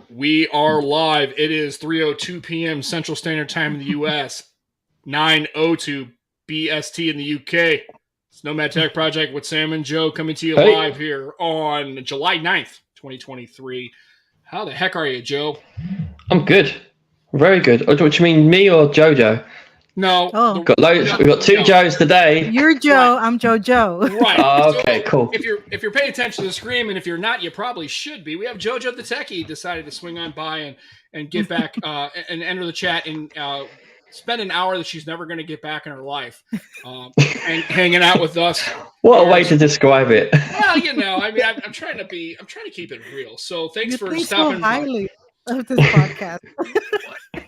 We are live. It is 3:02 p.m. Central Standard Time in the U.S., 9:02 BST in the UK. It's Nomad Tech Project with Sam and Joe coming to you live here on July 9th, 2023. How the heck are you, Joe? I'm good. Very good. What do you mean, me or JoJo? No. We've got two Joes today. You're Joe. Right. I'm JoJo. Right. Okay, cool. If you're paying attention to the screen, and if you're not, you probably should be. We have JoJo the Techie decided to swing on by and get back and enter the chat and spend an hour that she's never going to get back in her life and hanging out with us. What a way to describe it. Well, I'm trying to keep it real. So thanks for stopping so highly of this podcast.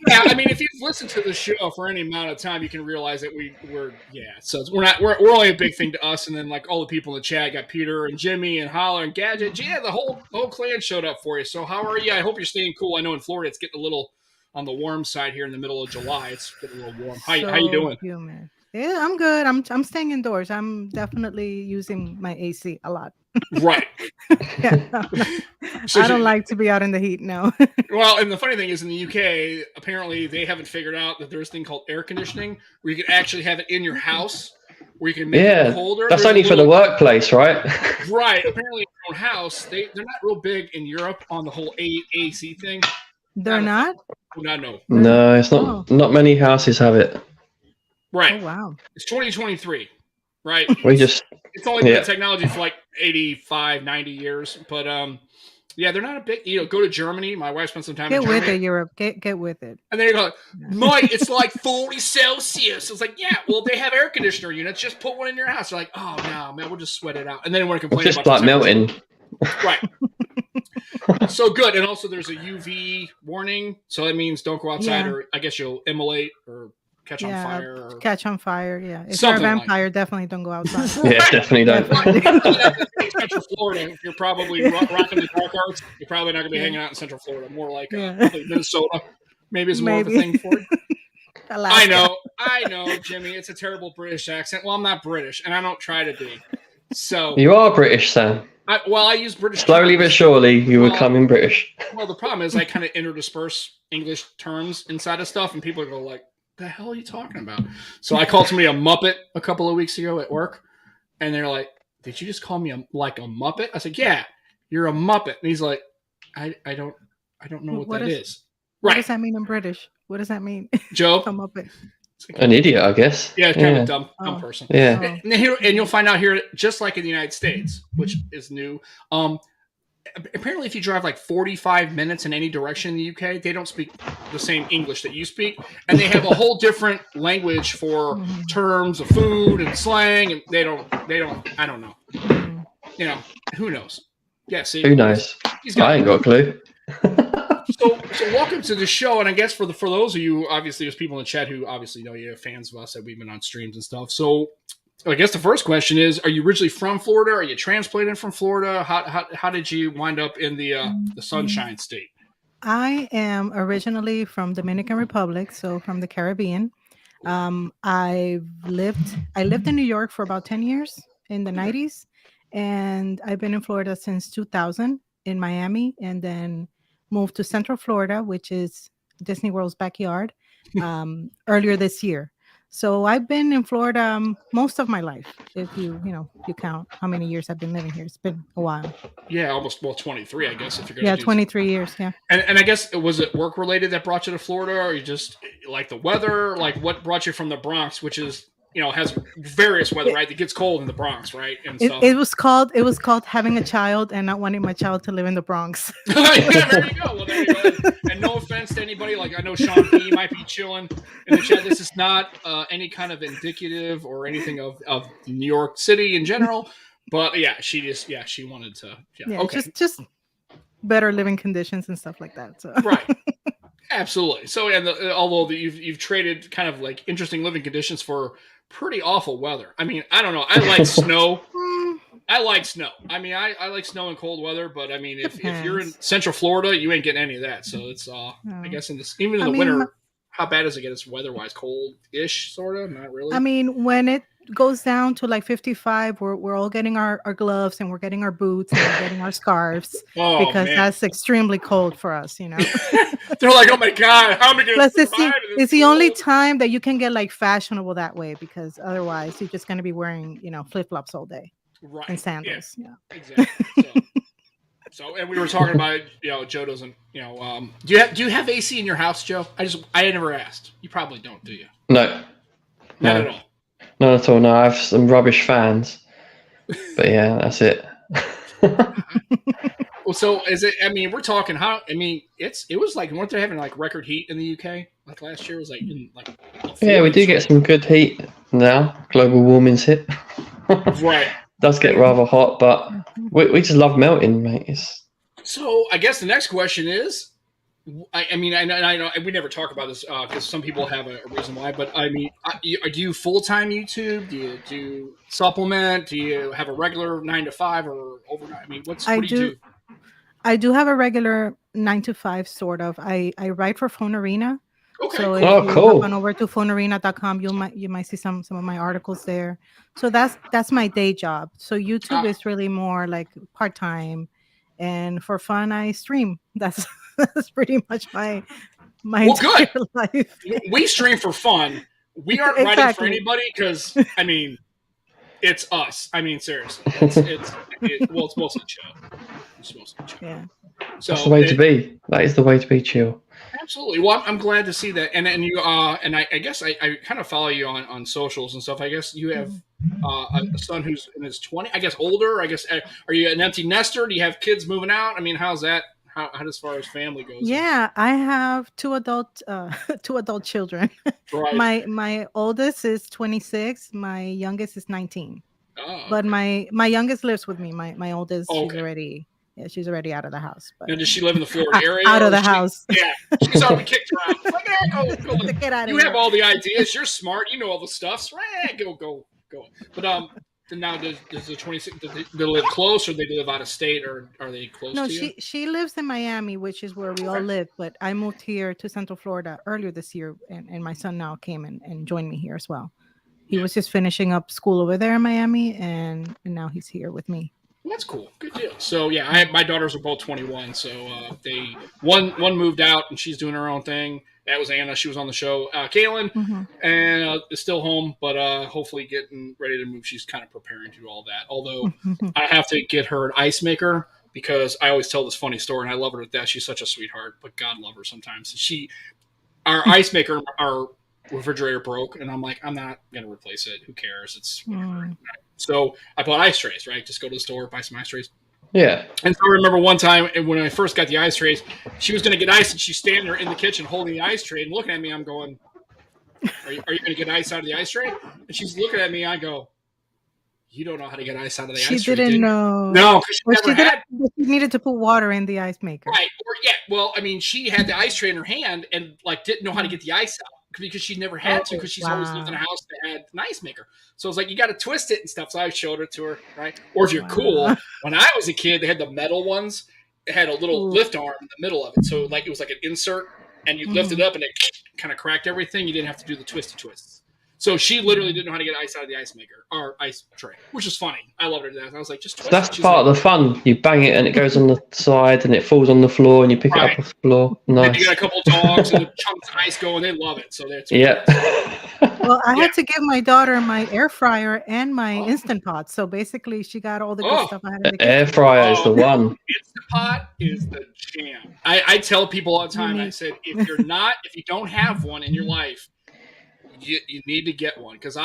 Yeah, if you've listened to the show for any amount of time, you can realize that we're only a big thing to us, and then like all the people in the chat got Peter and Jimmy and Holler and Gadget. Yeah, the whole clan showed up for you. So how are you? I hope you're staying cool. I know in Florida it's getting a little on the warm side here in the middle of July. It's getting a little warm. How you doing? Humid. Yeah, I'm good. I'm staying indoors. I'm definitely using my AC a lot. Right. I don't like to be out in the heat, no. Well, and the funny thing is in the UK, apparently they haven't figured out that there's a thing called air conditioning where you can actually have it in your house where you can make it colder. That's only for the workplace, right? Right. Apparently in your own house, they're not real big in Europe on the whole AC thing. They're not? No. No, it's not. Not many houses have it. Right. Oh, wow. It's 2023, right? It's only been technology for like 85, 90 years. But they're not a big, go to Germany. My wife spent some time in Germany. Get with it, Europe. Get with it. And then you go, Mike, it's like 40 Celsius. It's like, yeah, well, they have air conditioner units. Just put one in your house. They're like, oh, no, man, we'll just sweat it out. And then they want to complain about just like melting. Right. So good. And also there's a UV warning. So that means don't go outside or I guess you'll immolate or catch on fire. Catch on fire, yeah. If you're a vampire, definitely don't go outside. Yeah, definitely don't. Central Florida, if you're probably rocking the dark arts, you're probably not going to be hanging out in Central Florida. More like Minnesota. Maybe it's more of a thing for you. I know, Jimmy. It's a terrible British accent. Well, I'm not British, and I don't try to be. So you are British, Sam. I use British. Slowly but surely, you are becoming British. Well, the problem is I kind of interdisperse English terms inside of stuff, and people go like, the hell are you talking about? So I called somebody a Muppet a couple of weeks ago at work, and they're like, did you just call me a Muppet? I said, yeah, you're a Muppet. And he's like, I don't know what that is. What does that mean in British? What does that mean? Joe? A Muppet. An idiot, I guess. Yeah, it's kind of a dumb person. Yeah. And you'll find out here, just like in the United States, which is new, apparently if you drive like 45 minutes in any direction in the UK, they don't speak the same English that you speak, and they have a whole different language for terms of food and slang, and they don't I don't know. Who knows? Yeah, see, who knows? I ain't got a clue. So welcome to the show, and I guess for those of you, obviously there's people in the chat who obviously know you, fans of us that we've been on streams and stuff. So I guess the first question is: are you originally from Florida? Are you transplanted from Florida? How did you wind up in the Sunshine State? I am originally from Dominican Republic, so from the Caribbean. I lived in New York for about 10 years in the 90s, and I've been in Florida since 2000 in Miami, and then moved to Central Florida, which is Disney World's backyard, earlier this year. So I've been in Florida most of my life. If you count how many years I've been living here, it's been a while. Yeah, almost 23, I guess. If you're gonna 23 years. Yeah. And I guess was it work related that brought you to Florida, or you just like the weather? Like what brought you from the Bronx, which is has various weather, right? It gets cold in the Bronx, right? And stuff. It was called having a child and not wanting my child to live in the Bronx. Yeah, there you go. Well, there you go. And no offense to anybody, like I know Sean P might be chilling in the chat. This is not any kind of indicative or anything of New York City in general, but she wanted to. Yeah, okay. Just better living conditions and stuff like that. So. Right. Absolutely. So, although you've traded kind of like interesting living conditions for pretty awful weather. I mean, I don't know. I like snow. I like snow. I mean, I like snow and cold weather, but I mean, if you're in Central Florida, you ain't getting any of that. So it's I guess in the winter, how bad does it get? It's weather-wise cold-ish, sort of. Not really. I mean, when goes down to like 55, we're all getting our gloves and we're getting our boots and we're getting our scarves Oh, because man. that's extremely cold for us, you know. They're like, oh my God, how am I going to Plus, survive? it's the only time that you can get like fashionable that way, because otherwise you're just going to be wearing, you know, flip flops all day right. and sandals. Yeah. Exactly. So, and we were talking about, you know, Joe doesn't, you know, do you have AC in your house, Joe? I never asked. You probably don't, do you? No. Not at all. Not at all. No, I have some rubbish fans. But yeah, that's it. Well, so is it? I mean, we're talking how. I mean, it was like, weren't they having like record heat in the UK? Like last year was like in like. Yeah, we do get some good heat now. Global warming's hit. Right. Does get rather hot, but we just love melting, mate. So I guess the next question is, I mean, I know we never talk about this because some people have a reason why, but I mean, do you full-time YouTube? Do you do supplement? Do you have a regular 9 to 5 or overnight? I mean, what do you do? I do have a regular 9 to 5 sort of. I write for Phone Arena. Okay. So Cool. if you hop on over to phonearena.com, you might see some of my articles there. So that's my day job. So YouTube is really more like part-time, and for fun I stream. That's pretty much my entire life. We stream for fun. We aren't writing for anybody because I mean, it's us. I mean, seriously, it's mostly chill. It's mostly chill. Yeah. So that's the way to be. That is the way to be, chill. Absolutely. Well, I'm glad to see that. And you and I guess I kind of follow you on socials and stuff. I guess you have a son who's in his 20s. I guess older. I guess are you an empty nester? Do you have kids moving out? I mean, how's that? How as far as family goes? Yeah, I have two adult children. Right. My oldest is 26. My youngest is 19. Oh, but my youngest lives with me. My oldest, she's already out of the house. But now, does she live in the Florida area? Out of the house. Yeah, she's already kicked her out. It's like, go. Get out of you here. have all the ideas. You're smart. You know all the stuff. So, go. But now does the 26? Do they live close, or they live out of state, or are they close? No, to you? she lives in Miami, which is where we all live. But I moved here to Central Florida earlier this year, and my son now came and joined me here as well. He was just finishing up school over there in Miami, and now he's here with me. Well, that's cool. Good deal. So yeah, my daughters are both 21. So they one moved out and she's doing her own thing. That was Anna. She was on the show. Kaylin and is still home, but hopefully getting ready to move. She's kind of preparing to do all that. Although I have to get her an ice maker because I always tell this funny story, and I love her to death. She's such a sweetheart, but God love her sometimes. Our ice maker, our refrigerator broke, and I'm like, I'm not gonna replace it. Who cares? It's whatever. So I bought ice trays, right? Just go to the store, buy some ice trays. Yeah. And so I remember one time when I first got the ice trays, she was gonna get ice, and she's standing there in the kitchen holding the ice tray and looking at me. I'm going, are you gonna get ice out of the ice tray? And she's looking at me. I go, you don't know how to get ice out of the ice tray. She didn't know. No, because she needed to put water in the ice maker. Right. Well, I mean, she had the ice tray in her hand and like didn't know how to get the ice out because she never had to, because she's always lived in a house that had an ice maker. So it's like, you got to twist it and stuff. So I showed it to her, right? Or if you're cool, when I was a kid, they had the metal ones. It had a little lift arm in the middle of it. So like it was like an insert, and you lift it up and it kind of cracked everything. You didn't have to do the twisty twists. So she literally didn't know how to get ice out of the ice maker or ice tray, which is funny. I loved her to death. I was like, just twist that's part of the fun. You bang it and it goes on the side and it falls on the floor and you pick it up off the floor. Nice. And you got a couple dogs and the chunks of ice going. They love it. So that's Well, I had to give my daughter my air fryer and my Instant Pot. So basically, she got all the good stuff I had in the kitchen. Air fryer is the one. Instant Pot is the jam. I tell people all the time. I said, if you don't have one in your life, you need to get one, because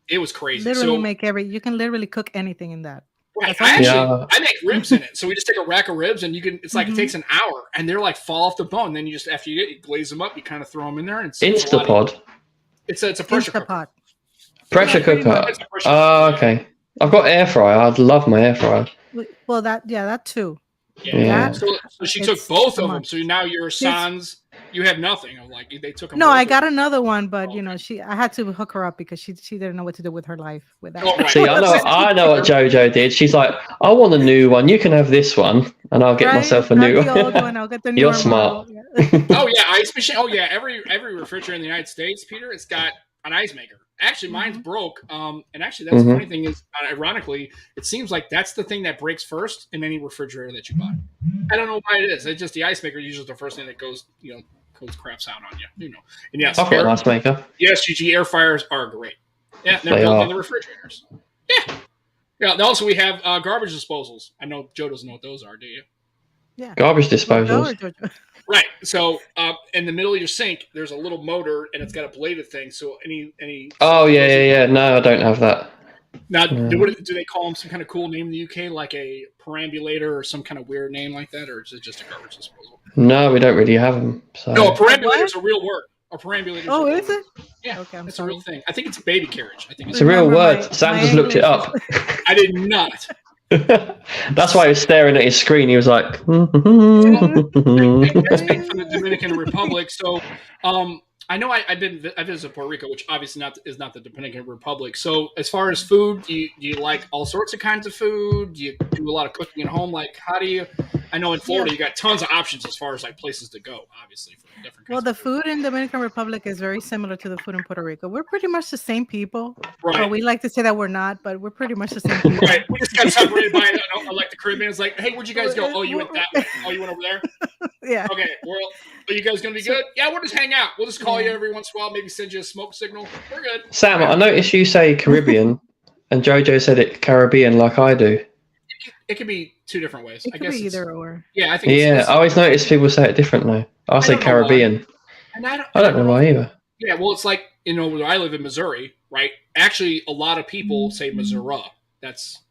it was crazy. Literally you can literally cook anything in that. Right. I make ribs in it. So we just take a rack of ribs and it's like it takes an hour and they're like fall off the bone. Then you just, after you glaze them up, you kind of throw them in there and it's Instapot. It's a pressure cooker. Pressure cooker. Oh, okay. I've got air fryer. I'd love my air fryer. Well, that too. Yeah. So she took both of them. So now your sons, you have nothing. I'm like, they took them. No, I got another one, but I had to hook her up because she didn't know what to do with her life with that. Oh, right. See, I know what JoJo did. She's like, I want a new one. You can have this one, and I'll get myself a new one. The old one. I'll get the new You're smart. Oh yeah, ice machine. Oh yeah, every refrigerator in the United States, Peter, it's got an ice maker. Actually, mine's broke. And actually, that's the funny thing is, ironically, it seems like that's the thing that breaks first in any refrigerator that you buy. I don't know why it is. It's just the ice maker is usually the first thing that goes craps out on you. And yes, I've got an ice maker. Yes, GG air fryers are great. Yeah, they're They built are. in the refrigerators. Yeah. Yeah. Also, we have garbage disposals. I know Joe doesn't know what those are, do you? Yeah. Garbage disposals. JoJo. Right. So in the middle of your sink, there's a little motor, and it's got a bladed thing. So any. Oh yeah. No, I don't have that. Now, do they call them some kind of cool name in the UK, like a perambulator or some kind of weird name like that, or is it just a garbage disposal? No, we don't really have them. So. No, a perambulator is a real word. A perambulator. Oh, is it? Yeah. Okay, it's a real thing. I think it's baby carriage. I think it's a real word. Sam just looked it up. I did not. That's why he was staring at his screen. He was like, That's from the Dominican Republic. So, I know I visited Puerto Rico, which obviously is not the Dominican Republic. So, as far as food, do you like all sorts of kinds of food? Do you do a lot of cooking at home? Like, how do you? I know in Florida you got tons of options as far as like places to go. Obviously, for different. Well, the food in Dominican Republic is very similar to the food in Puerto Rico. We're pretty much the same people. Right. Well, we like to say that we're not, but we're pretty much the same people. Right. We just got separated by like the Caribbean. It's like, hey, where'd you guys go? Oh, you went that way. Oh, you went over there. Yeah. Okay. Well, are you guys gonna be good? Yeah, we'll just hang out. We'll just call you every once in a while. Maybe send you a smoke signal. We're good. Sam, I noticed you say Caribbean, and JoJo said it Caribbean like I do. It could be two different ways. It could be either or. Yeah, I think. Yeah, I always notice people say it differently. I say Caribbean. And I don't know why either. Yeah, well, it's like where I live in Missouri, right? Actually, a lot of people say Missouri. That's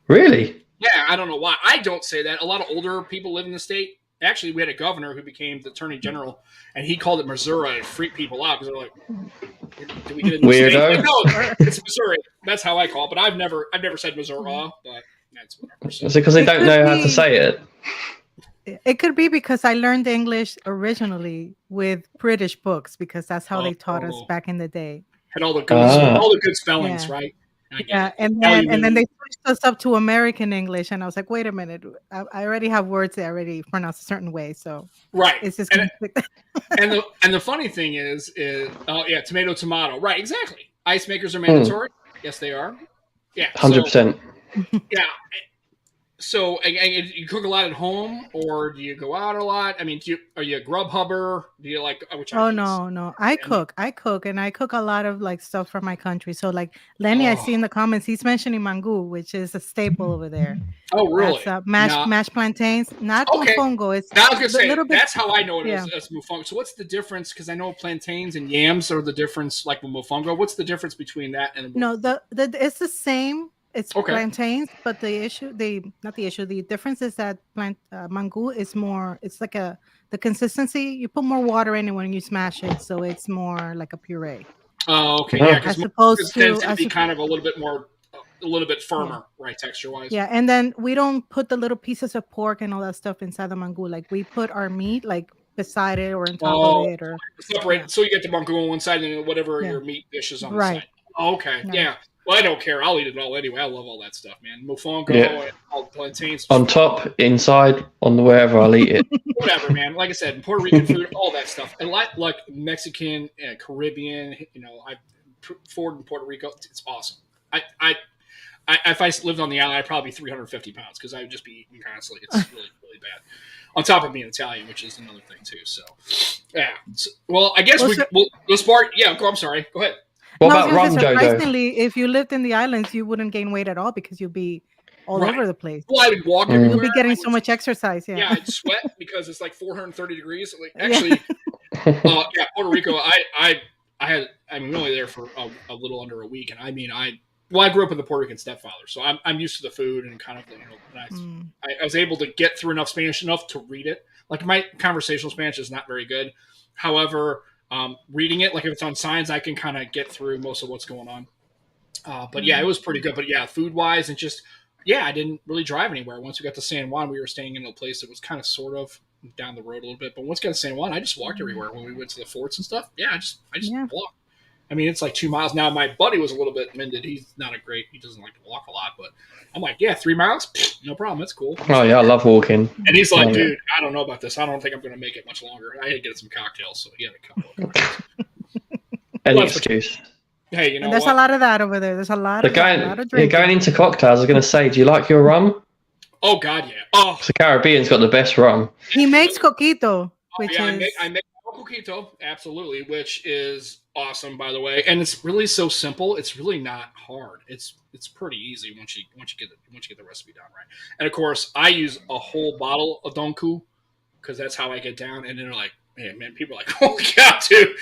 really. Yeah, I don't know why. I don't say that. A lot of older people live in the state. Actually, we had a governor who became the attorney general, and he called it Missouri to freak people out because they're like, "Do we get a new state?" Like, no, it's Missouri. That's how I call it. But I've never said Missouri. But that's whatever. Is it because they don't know how to say it? It could be because I learned English originally with British books because that's how they taught us back in the day. Had all the good spellings, right? Yeah, and then they switched us up to American English, and I was like, wait a minute, I already have words that I already pronounce a certain way, so right. It's just and the funny thing is tomato, right? Exactly. Ice makers are mandatory. Yes, they are. Yeah, 100%. Yeah. So, you cook a lot at home, or do you go out a lot? I mean, are you a Grubhubber? Do you like? No. I cook, and I cook a lot of like stuff from my country. So, like Lenny, I see in the comments, he's mentioning mango, which is a staple over there. Oh, really? That's, mashed plantains, not mofongo. It's now, I was gonna say little bit, that's how I know it as mofongo. So, what's the difference? Because I know plantains and yams are the difference, like with mofongo. What's the difference between that and it's the same. It's plantains, but the difference is that mango is more. It's like the consistency. You put more water in it when you smash it, so it's more like a puree. Oh, okay, yeah. As opposed to be kind of a little bit more, a little bit firmer, right, texture wise. Yeah, and then we don't put the little pieces of pork and all that stuff inside the mango. Like we put our meat like beside it or on top of it, or separate. So you get the mango on one side and whatever your meat dish is on the side. Oh, okay, yeah. Well, I don't care. I'll eat it all anyway. I love all that stuff, man. Mofongo and all the plantains. On top, inside, on the wherever I'll eat it. Whatever, man. Like I said, Puerto Rican food, all that stuff. And like Mexican, Caribbean, I forward in Puerto Rico, it's awesome. If I lived on the island, I'd probably be 350 pounds because I would just be eating constantly. It's really, really bad. On top of being Italian, which is another thing too. So, yeah. Well, I guess we'll start. Yeah, I'm sorry. Go ahead. What about rum, surprisingly, if you lived in the islands, you wouldn't gain weight at all because you'd be all over the place. Well, I would walk everywhere. You'd be getting so much exercise. Yeah, I'd sweat because it's like 430 degrees. Like actually, Puerto Rico. I'm only there for a little under a week, and I mean, I grew up with a Puerto Rican stepfather, so I'm used to the food and kind of I was able to get through enough Spanish enough to read it. Like my conversational Spanish is not very good. However, reading it, like if it's on signs, I can kind of get through most of what's going on. But yeah, it was pretty good. But yeah, food wise and just, I didn't really drive anywhere. Once we got to San Juan, we were staying in a place that was kind of sort of down the road a little bit. But once we got to San Juan, I just walked everywhere when we went to the forts and stuff. Yeah, I just walked. I mean, it's like 2 miles. Now, my buddy was a little bit winded. He doesn't like to walk a lot, but I'm like, 3 miles? Pfft, no problem. That's cool. Oh, yeah, I love walking. And he's like, dude, I don't know about this. I don't think I'm going to make it much longer. I had to get some cocktails, so he had a couple of cocktails. Any excuse. Hey, you know And there's what? a lot of that over there. There's a lot of that, a lot of Going drinking. into cocktails, I was going to say, do you like your rum? Oh God, yeah. Oh, The Caribbean's got the best rum. He makes coquito, which yeah. is I make coquito, absolutely, which is awesome, by the way. And it's really so simple. It's really not hard. It's pretty easy once you get the recipe down right. And of course, I use a whole bottle of donku because that's how I get down. And then they're like, man, people are like, holy cow, dude,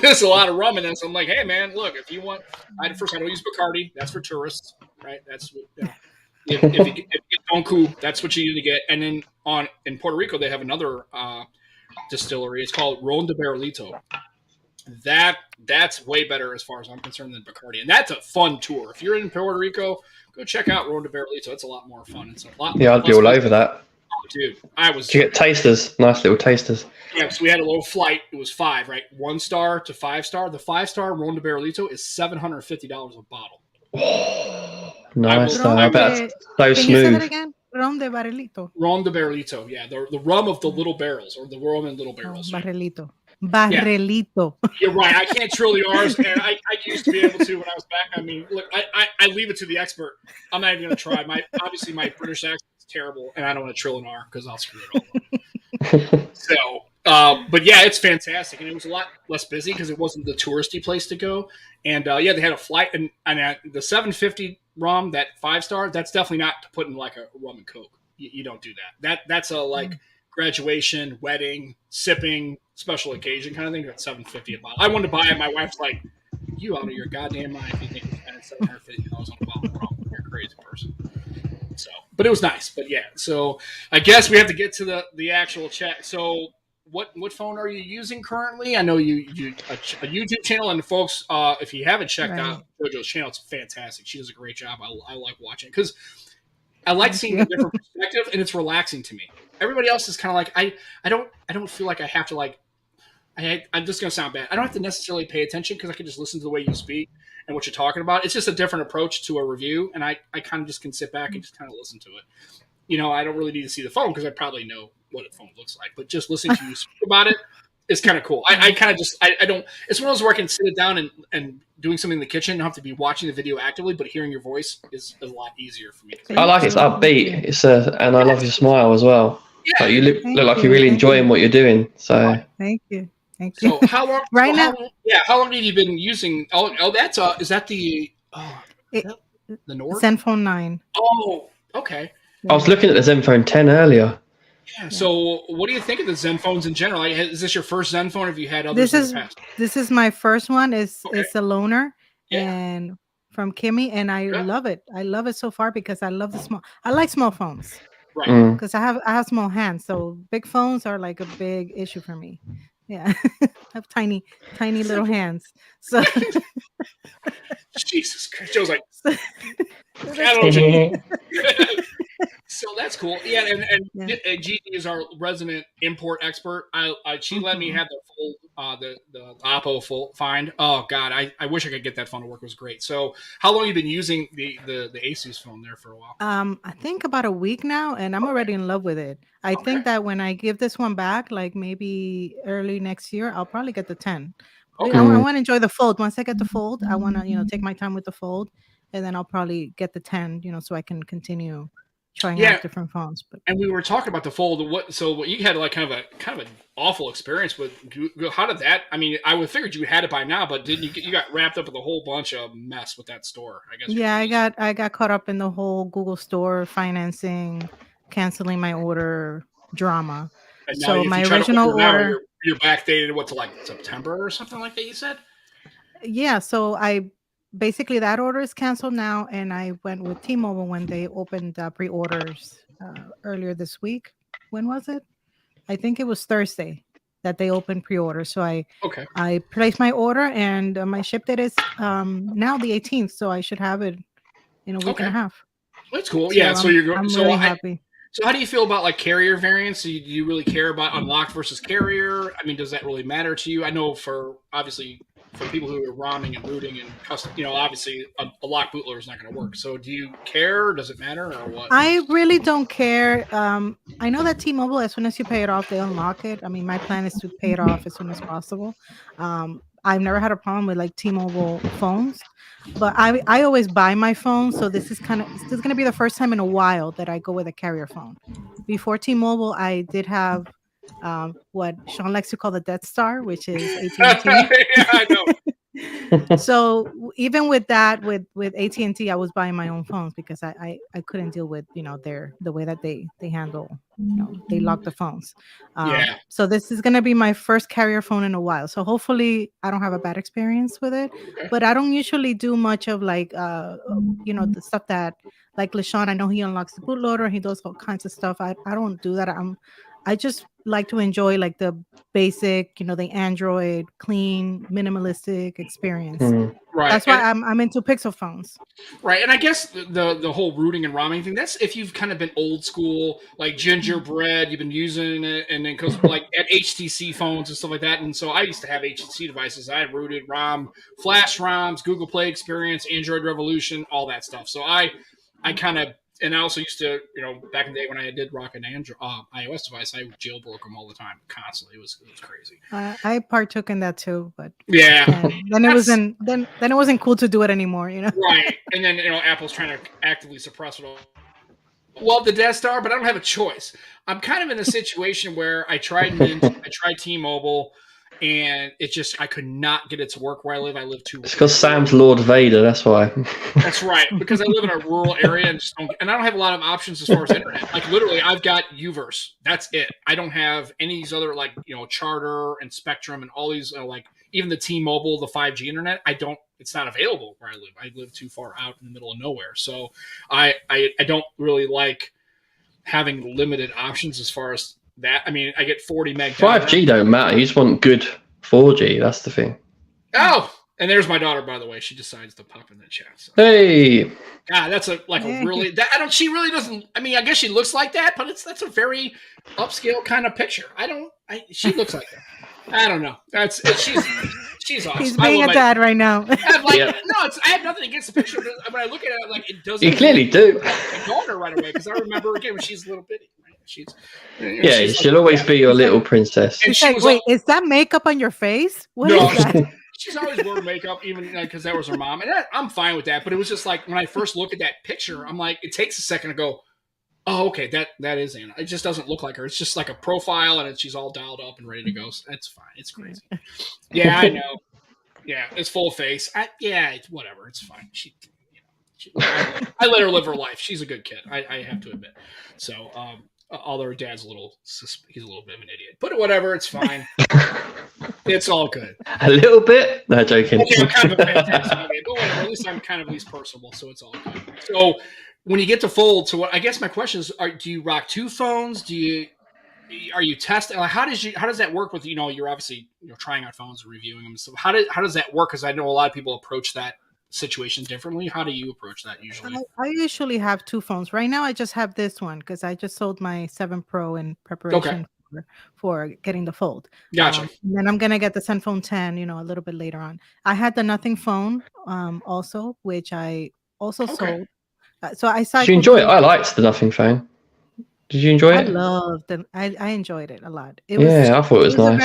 there's a lot of rum in this. I'm like, hey, man, look, if you want, first, I don't use Bacardi. That's for tourists, right? That's what, if you get donku, that's what you need to get. And then in Puerto Rico, they have another distillery. It's called Ron de Barrilito. That's way better as far as I'm concerned than Bacardi, and that's a fun tour. If you're in Puerto Rico, go check out Ron de Barrilito. It's a lot more fun. It's a lot. Yeah, I'd be all over that. Oh, dude, I was. Did you get tasters? Nice little tasters. Yeah, so we had a little flight. It was 5, right? 1 star to 5 star. The 5-star Ron de Barrilito is $750 a bottle. Oh, nice. Ron I de- bet that's so Can you say that smooth. again? Ron de Barrilito. Ron de Barrilito, yeah, the rum of the little barrels, or the rum in little barrels. Barrilito. Barrilito. You're right. I can't trill the R's, and I used to be able to when I was back. I mean, look, I leave it to the expert. I'm not even going to try. Obviously my British accent is terrible, and I don't want to trill an R because I'll screw it all up. So, but yeah, it's fantastic, and it was a lot less busy because it wasn't the touristy place to go. And yeah, they had a flight, and the 750 rum, that 5-star, that's definitely not to put in like a rum and coke. You don't do that. That's a like graduation, wedding, sipping, special occasion kind of thing. That's $750 a bottle. I wanted to buy it. My wife's like, "You out of your goddamn mind if you think you're spending $750 on a bottle of rum? You're a crazy person." So, but it was nice. But yeah, so I guess we have to get to the actual chat. So, what phone are you using currently? I know you a YouTube channel, and folks, if you haven't checked out JoJo's channel, it's fantastic. She does a great job. I like watching it because I like seeing the different perspective, and it's relaxing to me. Everybody else is kind of like I don't feel like I have to like. I'm just going to sound bad. I don't have to necessarily pay attention because I can just listen to the way you speak and what you're talking about. It's just a different approach to a review, and I kind of just can sit back and just kind of listen to it. You know, I don't really need to see the phone because I probably know what a phone looks like, but just listening to you speak about it is kind of cool. I kind of just I don't. It's one of those where I can sit it down and doing something in the kitchen. I don't have to be watching the video actively, but hearing your voice is a lot easier for me. I like it's upbeat. And I love your smile as well. Yeah. Like you look like you're really enjoying what you're doing. So thank you. Thank you. So how long? Right now, how long have you been using? Oh, that's is that the the Nord Zenfone 9? Oh, okay. I was looking at the Zenfone 10 earlier. Yeah. So, what do you think of the Zen phones in general? Like, is this your first Zen phone? Or have you had others in the past? This is my first one. It's a loaner, and from Kimmy, and I love it. I love it so far because I love the small. I like small phones, right? Because I have small hands, so big phones are like a big issue for me. Yeah, I have tiny little hands. So Jesus Christ, Joe's like, I don't know. So that's cool. Yeah, and Gigi is our resident import expert. She let me have the full the Oppo full find. Oh God, I wish I could get that phone to work. It was great. So how long have you been using the Asus phone there for a while? I think about a week now, and I'm already in love with it. I think that when I give this one back, like maybe early next year, I'll probably get the 10. Okay. I want to enjoy the fold. Once I get the fold, I want to take my time with the fold, and then I'll probably get the 10. So I can continue trying out different phones. But and we were talking about the fold. What you had like kind of an awful experience with. How did that? I mean, I would figured you had it by now, but didn't you got wrapped up with a whole bunch of mess with that store? I guess. Yeah, I got caught up in the whole Google Store financing, canceling my order drama. And now so my original order. You're backdated to like September or something like that. You said. Yeah, so basically that order is canceled now, and I went with T-Mobile when they opened pre-orders earlier this week. When was it? I think it was Thursday that they opened pre-orders. So I placed my order, and my ship date is now the 18th, so I should have it in a week and a half. That's cool. Yeah, so you're I'm really happy. So how do you feel about like carrier variants? Do you really care about unlocked versus carrier? I mean, does that really matter to you? I know for people who are ROMing and rooting and custom, obviously a locked bootloader is not going to work. So do you care? Does it matter or what? I really don't care. I know that T-Mobile, as soon as you pay it off, they unlock it. I mean, my plan is to pay it off as soon as possible. I've never had a problem with like T-Mobile phones, but I always buy my phone, so this is going to be the first time in a while that I go with a carrier phone. Before T-Mobile, I did have what Sean likes to call the Death Star, which is AT&T. Yeah, I know. So even with that, with AT&T, I was buying my own phones because I couldn't deal with the way that they handle, they lock the phones. Yeah. So this is gonna be my first carrier phone in a while. So hopefully I don't have a bad experience with it. Okay. But I don't usually do much of like the stuff that like LaShawn. I know he unlocks the bootloader. He does all kinds of stuff. I don't do that. I just like to enjoy like the basic, the Android clean minimalistic experience. Right. That's why I'm into Pixel phones. Right. And I guess the whole rooting and ROMing thing, that's if you've kind of been old school, like gingerbread, you've been using it, and then because like at HTC phones and stuff like that. And so I used to have HTC devices. I had rooted ROM, Flash ROMs, Google Play Experience, Android Revolution, all that stuff. So I kind of, and I also used to, back in the day when I did rock an Android iOS device, I jailbroke them all the time, constantly. It was crazy. I partook in that too, but yeah, then it wasn't then it wasn't cool to do it anymore, Right, and then Apple's trying to actively suppress it all. Love the Death Star, but I don't have a choice. I'm kind of in a situation where I tried T-Mobile, and I could not get it to work where I live. I live too. It's because Sam's Lord Vader. That's why. That's right. Because I live in a rural area and I don't have a lot of options as far as internet. Like literally, I've got Uverse. That's it. I don't have any of these other like Charter and Spectrum and all these like even the T-Mobile, the 5G internet. It's not available where I live. I live too far out in the middle of nowhere. So I don't really like having limited options as far as that. I mean, I get 40 meg. 5G don't matter. You just want good 4G. That's the thing. Oh, and there's my daughter, by the way. She decides to pop in the chat. So. Hey. God, that's a really. She really doesn't. I mean, I guess she looks like that, but that's a very upscale kind of picture. She looks like that. I don't know. She's awesome. He's being a dad right now. No, I have nothing against the picture. But when I look at it, like it doesn't. You clearly do. I called her right away because I remember again when she's a little bitty. Right? She'll always be your little princess. She's like, wait, is that makeup on your face? What is that? She's always wearing makeup, even because that was her mom, and I'm fine with that. But it was just like when I first look at that picture, I'm like, it takes a second to go, oh, okay, that is Anna. It just doesn't look like her. It's just like a profile, and she's all dialed up and ready to go. So that's fine. It's crazy. Yeah, I know. Yeah, it's full face. It's whatever. It's fine. I let her live her life. She's a good kid. I have to admit. So, although her dad's he's a little bit of an idiot, but whatever. It's fine. It's all good. A little bit? No, joking. Okay, I'm kind of a fantastic. Okay, but whatever. At least I'm kind of at least personable, so it's all good. So when you get to fold, so what I guess my question is: do you rock two phones? Are you testing? Like, how does that work with you're obviously trying out phones and reviewing them. So how does that work? Because I know a lot of people approach that situation differently. How do you approach that usually? I usually have two phones. Right now, I just have this one because I just sold my 7 Pro in preparation for getting the Fold. Gotcha. And then I'm gonna get the Zenfone 10, a little bit later on. I had the Nothing phone, also, which I also sold. So I cycled. Did you enjoy it? I liked the Nothing phone. Did you enjoy it? I loved it. I enjoyed it a lot. I thought it was nice.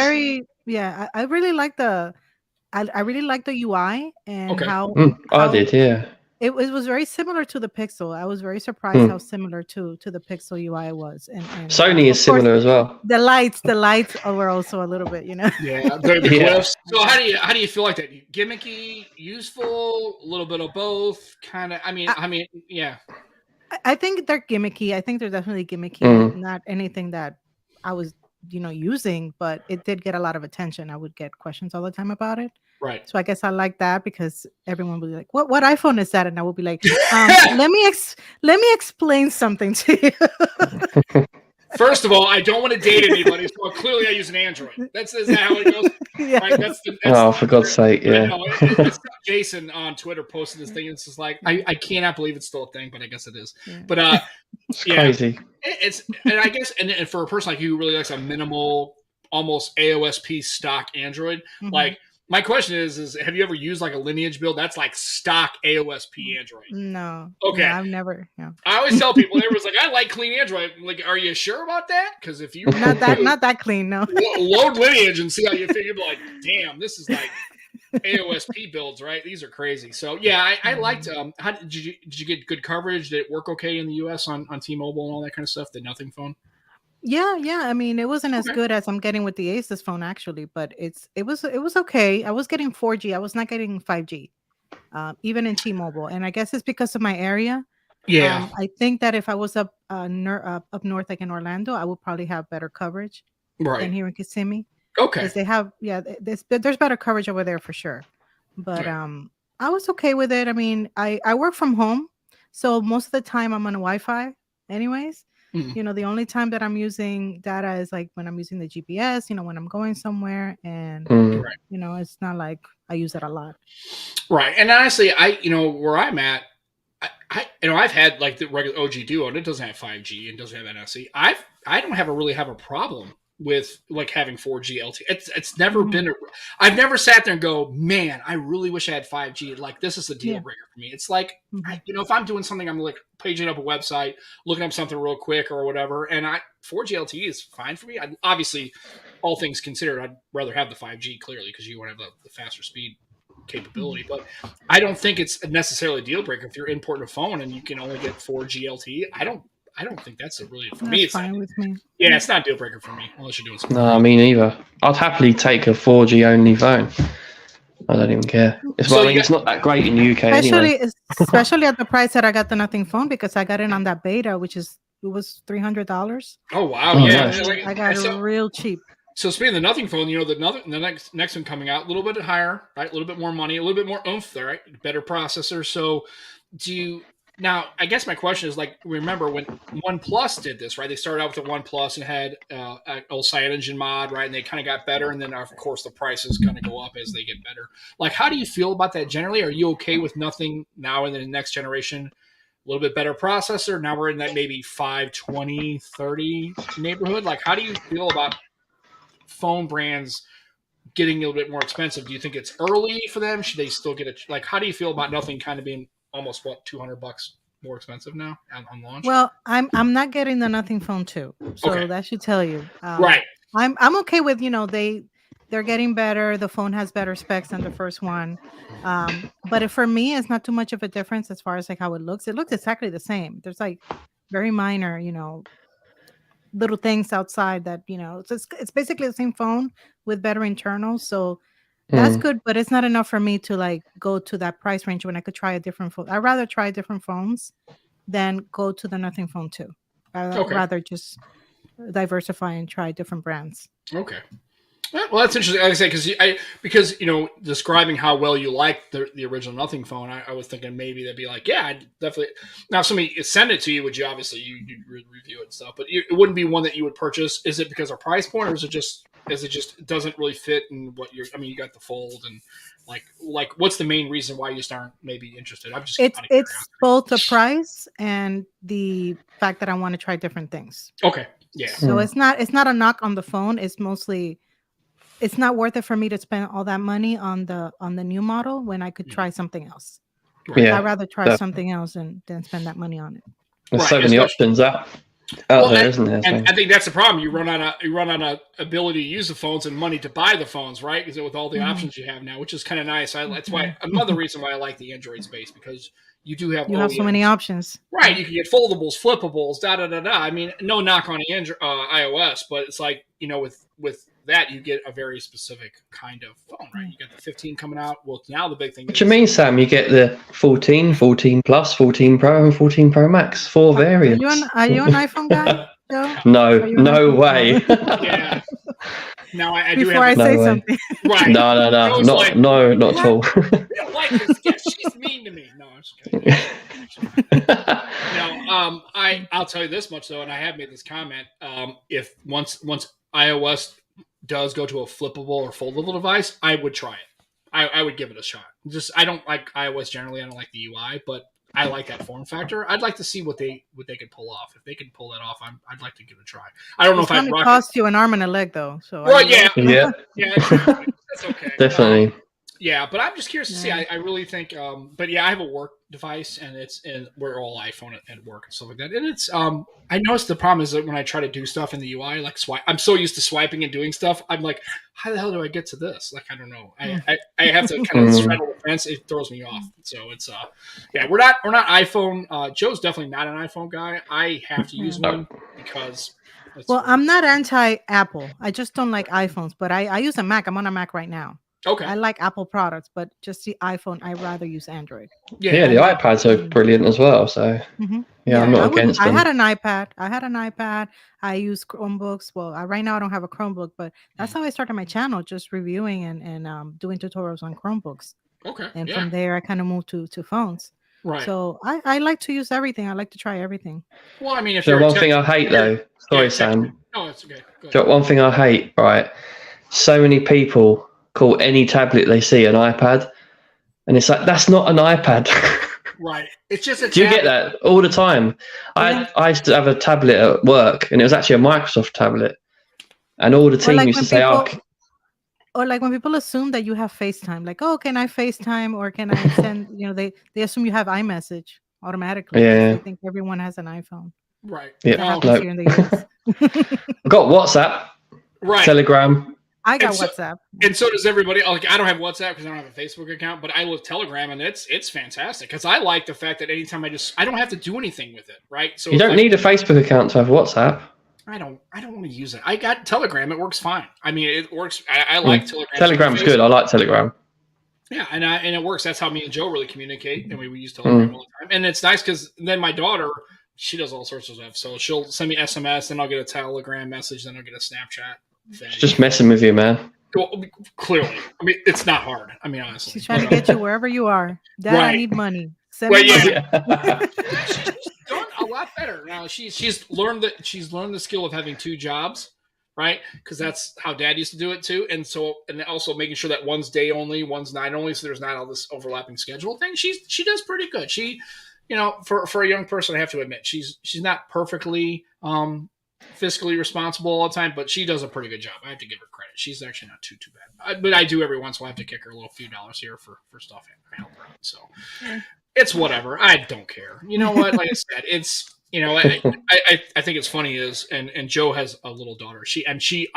I really like I really like the UI and how I did, yeah. It was very similar to the Pixel. I was very surprised how similar to the Pixel UI was. And Sony is similar as well. The lights were also a little bit, Yeah, the cliffs. So how do you feel like that? Gimmicky, useful, a little bit of both, kind of. I mean, yeah. I think they're gimmicky. I think they're definitely gimmicky. Not anything that I was, using, but it did get a lot of attention. I would get questions all the time about it. Right. So I guess I like that because everyone would be like, "What iPhone is that?" And I would be like, "Let me explain something to you." First of all, I don't want to date anybody, so clearly I use an Android. Is that how it goes? Yeah. Right? For God's sake, yeah. Jason on Twitter posted this thing. It's just like I cannot believe it's still a thing, but I guess it is. Yeah. But it's crazy. And I guess and for a person like you who really likes a minimal, almost AOSP stock Android, like. My question is have you ever used like a Lineage build that's like stock AOSP Android? No. Okay. No, I've never. No. I always tell people, everyone's like, I like clean Android. Like, are you sure about that? Because if you not that clean, no. Load Lineage and see how you feel. You'll be like, damn, this is like AOSP builds, right? These are crazy. So yeah, I liked. How did you get good coverage? Did it work okay in the US on T-Mobile and all that kind of stuff? The Nothing phone. Yeah. I mean, it wasn't as Okay. good as I'm getting with the Asus phone actually, but it was okay. I was getting 4G. I was not getting 5G, even in T-Mobile, and I guess it's because of my area. Yeah. I think that if I was up north, like in Orlando, I would probably have better coverage than Right. here in Kissimmee, Okay. because they have there's better coverage over there for sure. But Right. I was okay with it. I mean, I work from home, so most of the time I'm on Wi-Fi, anyways. Mhm. The only time that I'm using data is like when I'm using the GPS. When I'm going somewhere, and Mm. Right. it's not like I use it a lot. Right. And honestly, where I'm at, I've had like the regular OG Duo, and it doesn't have 5G and doesn't have NSE. I don't really have a problem with like having 4G LTE. It's never Mhm. been. I've never sat there and go, man, I really wish I had 5G. Like this is a deal Yeah. breaker for me. It's like Mhm. if I'm doing something, I'm like paging up a website, looking up something real quick or whatever, and 4G LTE is fine for me. Obviously, all things considered, I'd rather have the 5G clearly because you want to have the faster speed capability, but I don't think it's necessarily a deal breaker if you're importing a phone and you can only get 4G LTE. I don't think that's for me. That's It's not. fine with me. Yeah, it's not a deal breaker for me unless you're doing something. No, me neither. I'd happily take a 4G only phone. I don't even care. So you it's not that great in the UK Especially, anyway. especially at the price that I got the Nothing phone, because I got it on that beta, which it was $300. Oh wow, Oh, yeah. nice. I got it real cheap. So speaking of the Nothing phone, the next one coming out a little bit higher, right? A little bit more money, a little bit more oomph there, right? Better processor. So now? I guess my question is like, remember when OnePlus did this, right? They started out with the OnePlus and had an old CyanogenMod mod, right? And they kind of got better, and then of course the prices kind of go up as they get better. Like, how do you feel about that generally? Are you okay with Nothing now in the next generation? A little bit better processor. Now we're in that maybe 520, 30 neighborhood. Like, how do you feel about phone brands getting a little bit more expensive? Do you think it's early for them? Should they still get it? Like, how do you feel about Nothing kind of being almost $200 more expensive now on launch? Well, I'm not getting the Nothing phone 2, so Okay. that should tell you. Right. I'm okay with they're getting better. The phone has better specs than the first one. But for me, it's not too much of a difference as far as like how it looks. It looks exactly the same. There's like very minor, little things outside that it's basically the same phone with better internals. So that's good, but it's not enough for me to like go to that price range when I could try a different phone. I'd rather try different phones than go to the Nothing phone 2. I'd Okay. rather just diversify and try different brands. Okay. Well, that's interesting. Like I say, because describing how well you like the original Nothing phone, I was thinking maybe they'd be like, yeah, I'd definitely. Now, if somebody send it to you, would you obviously you'd review it and stuff, but it wouldn't be one that you would purchase. Is it because of price point, or is it just it doesn't really fit in what you're? I mean, you got the Fold and like what's the main reason why you just aren't maybe interested? I'm just it's both the price and the fact that I want to try different things. Okay. Yeah. So it's not a knock on the phone. It's mostly it's not worth it for me to spend all that money on the new model when I could try something else. Right. Yeah, I'd rather try something else than spend that money on it. there's so many options out there, isn't there? And I think that's the problem. You run on a ability to use the phones and money to buy the phones, right? Because with all the options you have now, which is kind of nice. That's why another reason why I like the Android space, because you do have so many options. Right, you can get foldables, flippables, da da da da. I mean, no knock on iOS, but it's like with that you get a very specific kind of phone, right? You got the 15 coming out. Well, now the big thing. What do you mean, Sam? You get the 14, 14 Plus, 14 Pro, and 14 Pro Max, 4 variants. Are you an iPhone guy, Joe? No way. Yeah. Now I do have. Before I say something. Right. No, not at all. I don't like this. Yeah, she's mean to me. No, I'm just kidding. No, I'll tell you this much though, and I have made this comment. If once iOS does go to a flippable or foldable device, I would try it. I would give it a shot. I don't like iOS generally. I don't like the UI, but I like that form factor. I'd like to see what they could pull off. If they can pull that off, I'd like to give it a try. I don't know if I'd cost you an arm and a leg though. So right, yeah. Yeah. That's okay. Definitely. Yeah, but I'm just curious to see. Yeah. I really think, but yeah, I have a work device, and we're all iPhone at work and stuff like that. And it's I noticed the problem is that when I try to do stuff in the UI, like swipe, I'm so used to swiping and doing stuff. I'm like, how the hell do I get to this? Like, I don't know. I have to kind of straddle the fence. It throws me off. So it's yeah, we're not iPhone. Joe's definitely not an iPhone guy. I have to use one because. Well, I'm not anti-Apple. I just don't like iPhones, but I use a Mac. I'm on a Mac right now. Okay. I like Apple products, but just the iPhone, I rather use Android. Yeah, the iPads are brilliant as well. So yeah, I'm not against them. I had an iPad. I use Chromebooks. Well, right now I don't have a Chromebook, but that's how I started my channel, just reviewing and doing tutorials on Chromebooks. Okay. And from there, I kind of moved to phones. Right. So I like to use everything. I like to try everything. Well, I mean, if so one thing I hate though, sorry, Sam. No, it's okay. So one thing I hate, right? So many people call any tablet they see an iPad, and it's like that's not an iPad. Right. It's just a Do you get that all the time? I used to have a tablet at work, and it was actually a Microsoft tablet, and all the team used to say, or like when people assume that you have FaceTime, like, oh, can I FaceTime or can I send, they assume you have iMessage automatically. Yeah. They think everyone has an iPhone. Right. Yeah. Here in the US. I've got WhatsApp, right. Telegram. I got WhatsApp. And so does everybody. Like, I don't have WhatsApp because I don't have a Facebook account, but I love Telegram, and it's fantastic because I like the fact that anytime I don't have to do anything with it, right? So you don't need a Facebook account to have WhatsApp. I don't want to use it. I got Telegram. It works fine. I mean, it works. I like Telegram. Telegram's good. I like Telegram. Yeah, and it works. That's how me and Joe really communicate, and we use Telegram all the time. And it's nice because then my daughter, she does all sorts of stuff. So she'll send me SMS, then I'll get a Telegram message, then I'll get a Snapchat thing. She's just messing with you, man. Well, clearly. I mean, it's not hard. I mean, honestly. She's trying to get you wherever you are. Dad, I need money. Send me money. She's done a lot better now. She's learned the skill of having two jobs, right? Because that's how Dad used to do it too. And also making sure that one's day only, one's night only, so there's not all this overlapping schedule thing. She does pretty good. She, for a young person, I have to admit, she's not perfectly fiscally responsible all the time, but she does a pretty good job. I have to give her credit. She's actually not too bad. But I do every once in a while have to kick her a little few dollars here for stuff I help her out. So it's whatever. I don't care. You know what? Like I said, it's I think it's funny is and Joe has a little daughter. She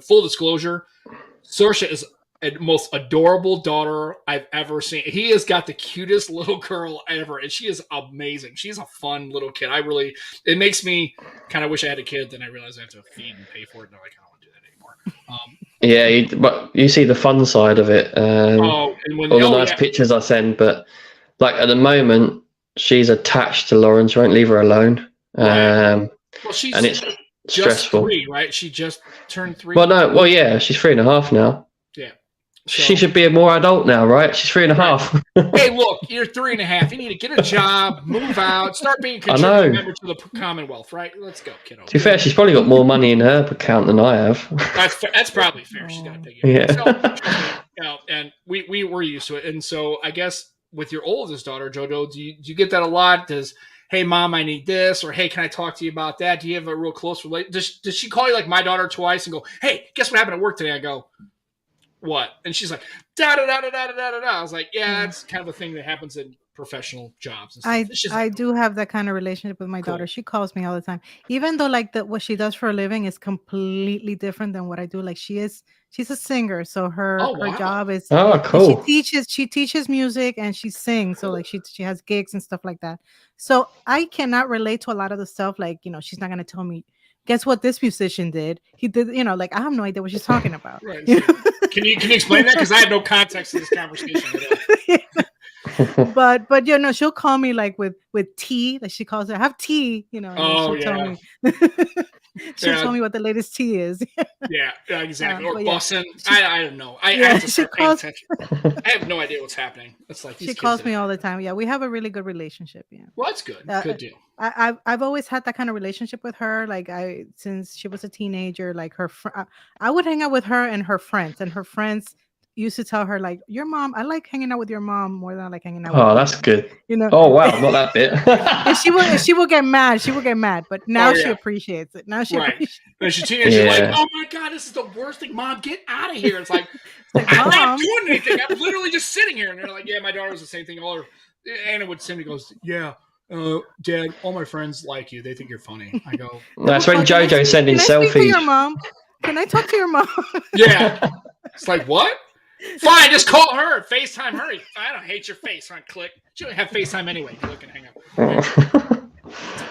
full disclosure, Saoirse is the most adorable daughter I've ever seen. He has got the cutest little girl ever, and she is amazing. She's a fun little kid. It makes me kind of wish I had a kid. Then I realize I have to feed and pay for it. No, I kind of want to do that anymore. But you see the fun side of it. All the nice pictures I send, but like at the moment, she's attached to Lauren. She won't leave her alone. Well, she's and it's stressful. 3, right? She just turned 3. Well, yeah, she's 3.5 now. Yeah. So, she should be a more adult now, right? She's 3.5. Hey, look, you're 3.5. You need to get a job, move out, start being a contributing member to the Commonwealth, right? Let's go, kiddo. To be fair, she's probably got more money in her account than I have. That's probably fair. She's got to pay you. Yeah. So, and we were used to it. And so I guess with your oldest daughter, JoJo, do you get that a lot? Hey, Mom, I need this, or hey, can I talk to you about that? Do you have a real close relationship? Does she call you like my daughter twice and go, hey, guess what happened at work today? I go, what? And she's like, da da da da da da da da. I was like, yeah, that's kind of a thing that happens in professional jobs. And stuff. I do have that kind of relationship with my daughter. She calls me all the time, even though like what she does for a living is completely different than what I do. Like she's a singer, so her job is cool. She teaches music and she sings. So like she has gigs and stuff like that. So I cannot relate to a lot of the stuff. Like she's not gonna tell me, guess what this musician did? He did, like I have no idea what she's talking about. Right. Can you explain that? Because I have no context to this conversation. But she'll call me like with tea, like she calls it. I have tea, she'll tell me. She'll tell me what the latest tea is. Yeah, exactly. Or bussin'. I don't know. I have to start paying attention. I have no idea what's happening. It's like she calls me all the time. Yeah, we have a really good relationship. Yeah. Well, that's good. Good deal. I've always had that kind of relationship with her. Like since she was a teenager, like I would hang out with her and her friends used to tell her like, your mom, I like hanging out with your mom more than I like hanging out with that's good. Oh wow, not that bit. And she will get mad. She will get mad, but now she appreciates it. Now she appreciates it. As a teenager, like, oh my God, this is the worst thing, Mom, get out of here. It's like, Like, I'm not Mom. doing anything. I'm literally just sitting here. And they're like, yeah, my daughter was the same thing. Anna would send me, goes, yeah, Dad, all my friends like you. They think you're funny. I go, That's when JoJo's sending Can I speak to selfies. your mom? Can I talk to your mom? yeah. It's like, what? Fine, just call her. FaceTime her. I don't hate your face. Click. She don't have FaceTime anyway. Click and hang up.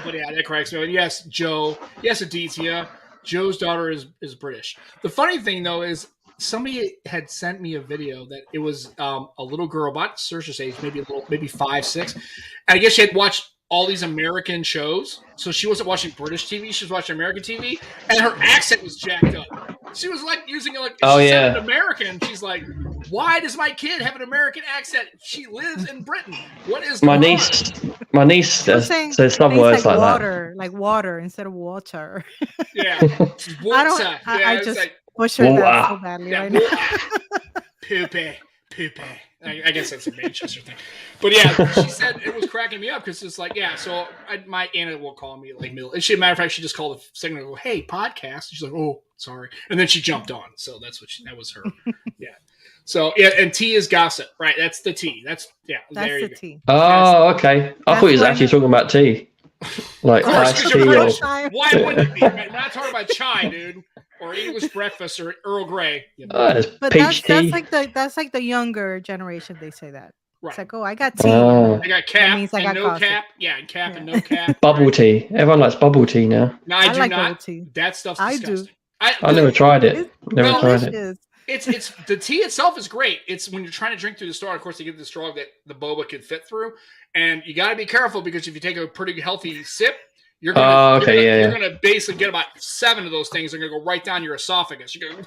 But yeah, that cracks me. Yes, Joe. Yes, Aditya. Joe's daughter is British. The funny thing, though, is somebody had sent me a video that it was a little girl, about Saoirse's age, maybe 5, 6. And I guess she had watched all these American shows. So she wasn't watching British TV. She was watching American TV. And her accent was jacked up. She was like using it like an American. She's like, why does my kid have an American accent? She lives in Britain. What is my niece? My niece says some words like water, like water instead of water. Yeah, I just butchered that so badly right now. Poopy. I guess that's a Manchester thing, but yeah, she said it was cracking me up because it's like, yeah. So my Anna will call me like middle. And matter of fact, she just called the segment and go, "Hey, podcast." She's like, "Oh, sorry," and then she jumped on. So that was her. Yeah. So yeah, and T is gossip, right? That's the T. That's there the you T. Oh, okay. I thought he was actually talking about tea, like iced tea. Why wouldn't it be? We're not talking about chai, dude, or English breakfast or Earl Grey. But peach tea. that's like the younger generation. They say that. Right. It's like, oh, I got tea. I got cap means and no coffee. cap. Yeah, and cap and no cap. Bubble tea. Everyone likes bubble tea now. No, I do like not. bubble tea. That stuff's I disgusting. do. I never tried it. Never tried it. It's the tea itself is great. It's when you're trying to drink through the straw. Of course, they get the straw that the boba can fit through, and you got to be careful because if you take a pretty healthy sip, you're gonna basically get about 7 of those things. They're gonna go right down your esophagus. You're gonna.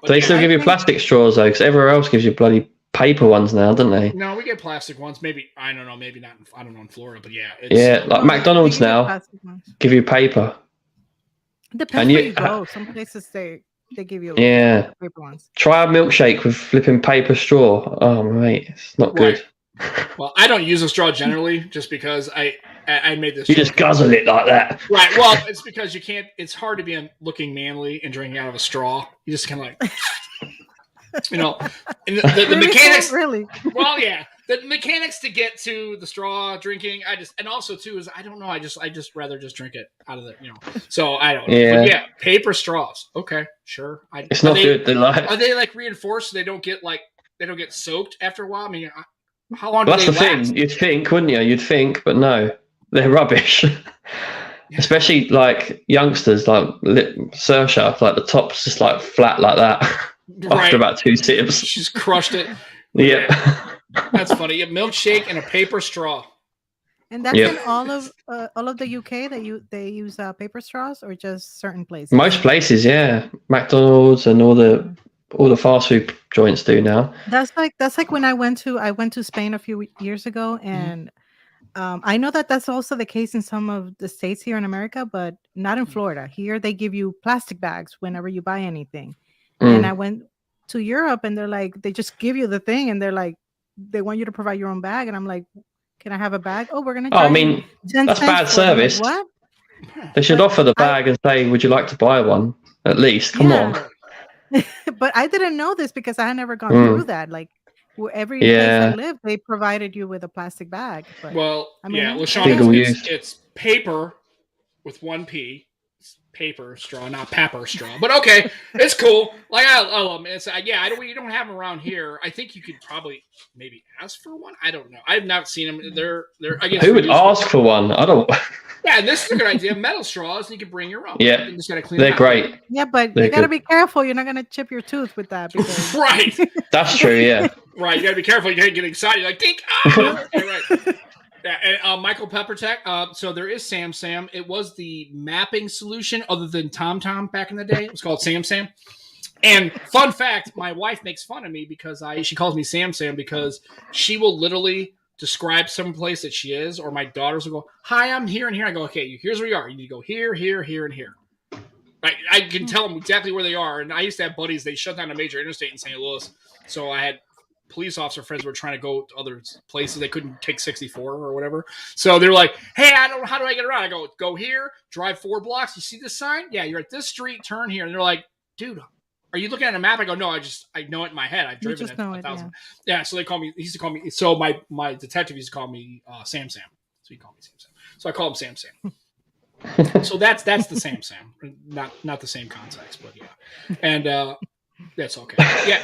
They still give you plastic straws though, because everywhere else gives you bloody paper ones now, don't they? No, we get plastic ones. Maybe I don't know. Maybe not. I don't know in Florida, but yeah. Like McDonald's now give you paper. Depends where you go. Some places they give you paper ones. Try a milkshake with flipping paper straw. Oh mate, it's not good. Well, I don't use a straw generally, just because I made this. You just guzzle it like that, right? Well, it's because you can't. It's hard to be looking manly and drinking out of a straw. You just kind of like. And the mechanics really. Well, yeah, the mechanics to get to the straw drinking. And also too is I don't know. I just rather just drink it out of the So I don't know. Yeah. But yeah, paper straws. Okay, sure. It's not good. Are they like reinforced so they don't get soaked after a while? I mean, how long? That's the thing. You'd think, wouldn't you? You'd think, but no, they're rubbish. Especially like youngsters, like Saoirse, like the top's just like flat like that. After about 2 sips, she's crushed it. Yeah, that's funny. A milkshake and a paper straw. And that's in all of the UK that they use paper straws, or just certain places. Most places, yeah. McDonald's and all the fast food joints do now. That's like when I went to Spain a few years ago, and I know that that's also the case in some of the states here in America, but not in Florida. Here they give you plastic bags whenever you buy anything. And I went to Europe, and they're like, they just give you the thing, and they're like, they want you to provide your own bag, and I'm like, can I have a bag? Oh, we're gonna. I mean, that's bad service. Like, what? They should offer the bag and say, "Would you like to buy one?" At least, come on. But I didn't know this because I had never gone through that. Like every place I lived, they provided you with a plastic bag. But, Sean, it's paper with 1 P. Paper straw, not papper straw, but okay, it's cool. Like I love it. It's you don't have them around here. I think you could probably maybe ask for one. I don't know. I've not seen them. They're I guess who would ask for one? I don't. Yeah, this is a good idea. Metal straws, and you can bring your own. Yeah, you just gotta clean. They're great. Yeah, but you gotta be careful. You're not gonna chip your tooth with that. Because... Right. That's true. Yeah. Right. You gotta be careful. You can't get excited. Like think. Ah! Right. Yeah, and Michael Peppertech. So there is Sam. It was the mapping solution other than TomTom back in the day. It was called Sam. And fun fact, my wife makes fun of me because she calls me Sam because she will literally describe some place that she is, or my daughters will go, "Hi, I'm here and here." I go, "Okay, here's where you are. You need to go here, here, here, and here." I can tell them exactly where they are. And I used to have buddies. They shut down a major interstate in St. Louis, so I had police officer friends were trying to go to other places. They couldn't take 64 or whatever. So they're like, "Hey, I don't know. How do I get around?" I go here, drive 4 blocks. You see this sign? Yeah, you're at this street, turn here. And they're like, "Dude, are you looking at a map? I go, no, I know it in my head. I've You driven just it know a it, thousand. Yeah. So he used to call me. So my detective used to call me Sam. So he called me Sam. So I call him Sam. So that's the Sam. Not the same context, but yeah. And that's okay. Yeah.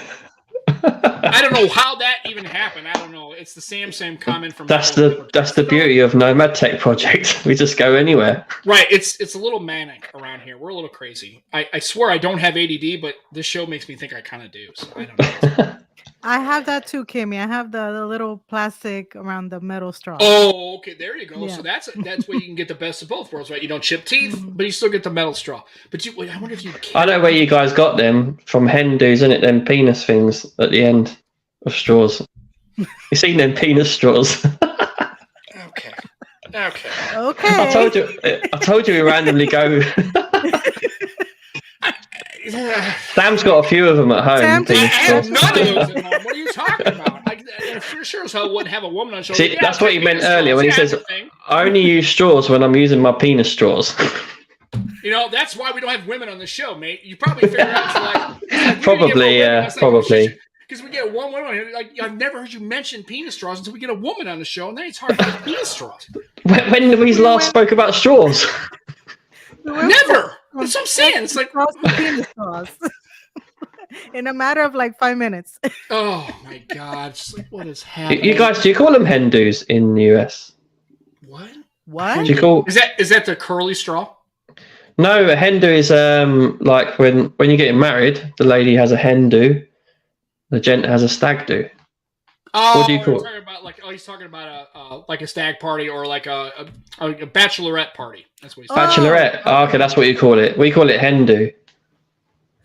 I don't know how that even happened. I don't know. It's the Sam comment from That's the beauty of Nomad Tech Project. We just go anywhere. Right. It's a little manic around here. We're a little crazy. I swear I don't have ADD, but this show makes me think I kind of do. So I don't know. I have that too, Kimmy. I have the little plastic around the metal straw. Oh, okay. There you go. Yeah. So that's where you can get the best of both worlds, right? You don't chip teeth, but you still get the metal straw. But I wonder if you. I know where you guys got them from. Hindus, isn't it? Them penis things at the end of straws. You seen them penis straws? Okay. I told you we randomly go. Sam's got a few of them at home. Sam, I have none of those at home. What are you talking about? I'm sure as hell wouldn't have a woman on show. See, that's what he meant earlier when he says, I only use straws when I'm using my penis straws. You know, that's why we don't have women on the show, mate. You probably figured out Probably. Because we get one woman here. Like, I've never heard you mention penis straws until we get a woman on the show, and then it's hard to get penis straws. When did we last spoke about straws? Never. That's what I'm saying. It's like penis straws. In a matter of like 5 minutes. Oh my god! Just like, what is happening? You guys, do you call them Hindus in the US? What? Do you call is that the curly straw? No, a Hindu is like when you're getting married, the lady has a Hindu, the gent has a stag do. Oh, what do you call it? Talking about he's talking about like a stag party or like a bachelorette party. That's what he's talking Bachelorette. Oh, okay, that's what you call it. We call it Hindu.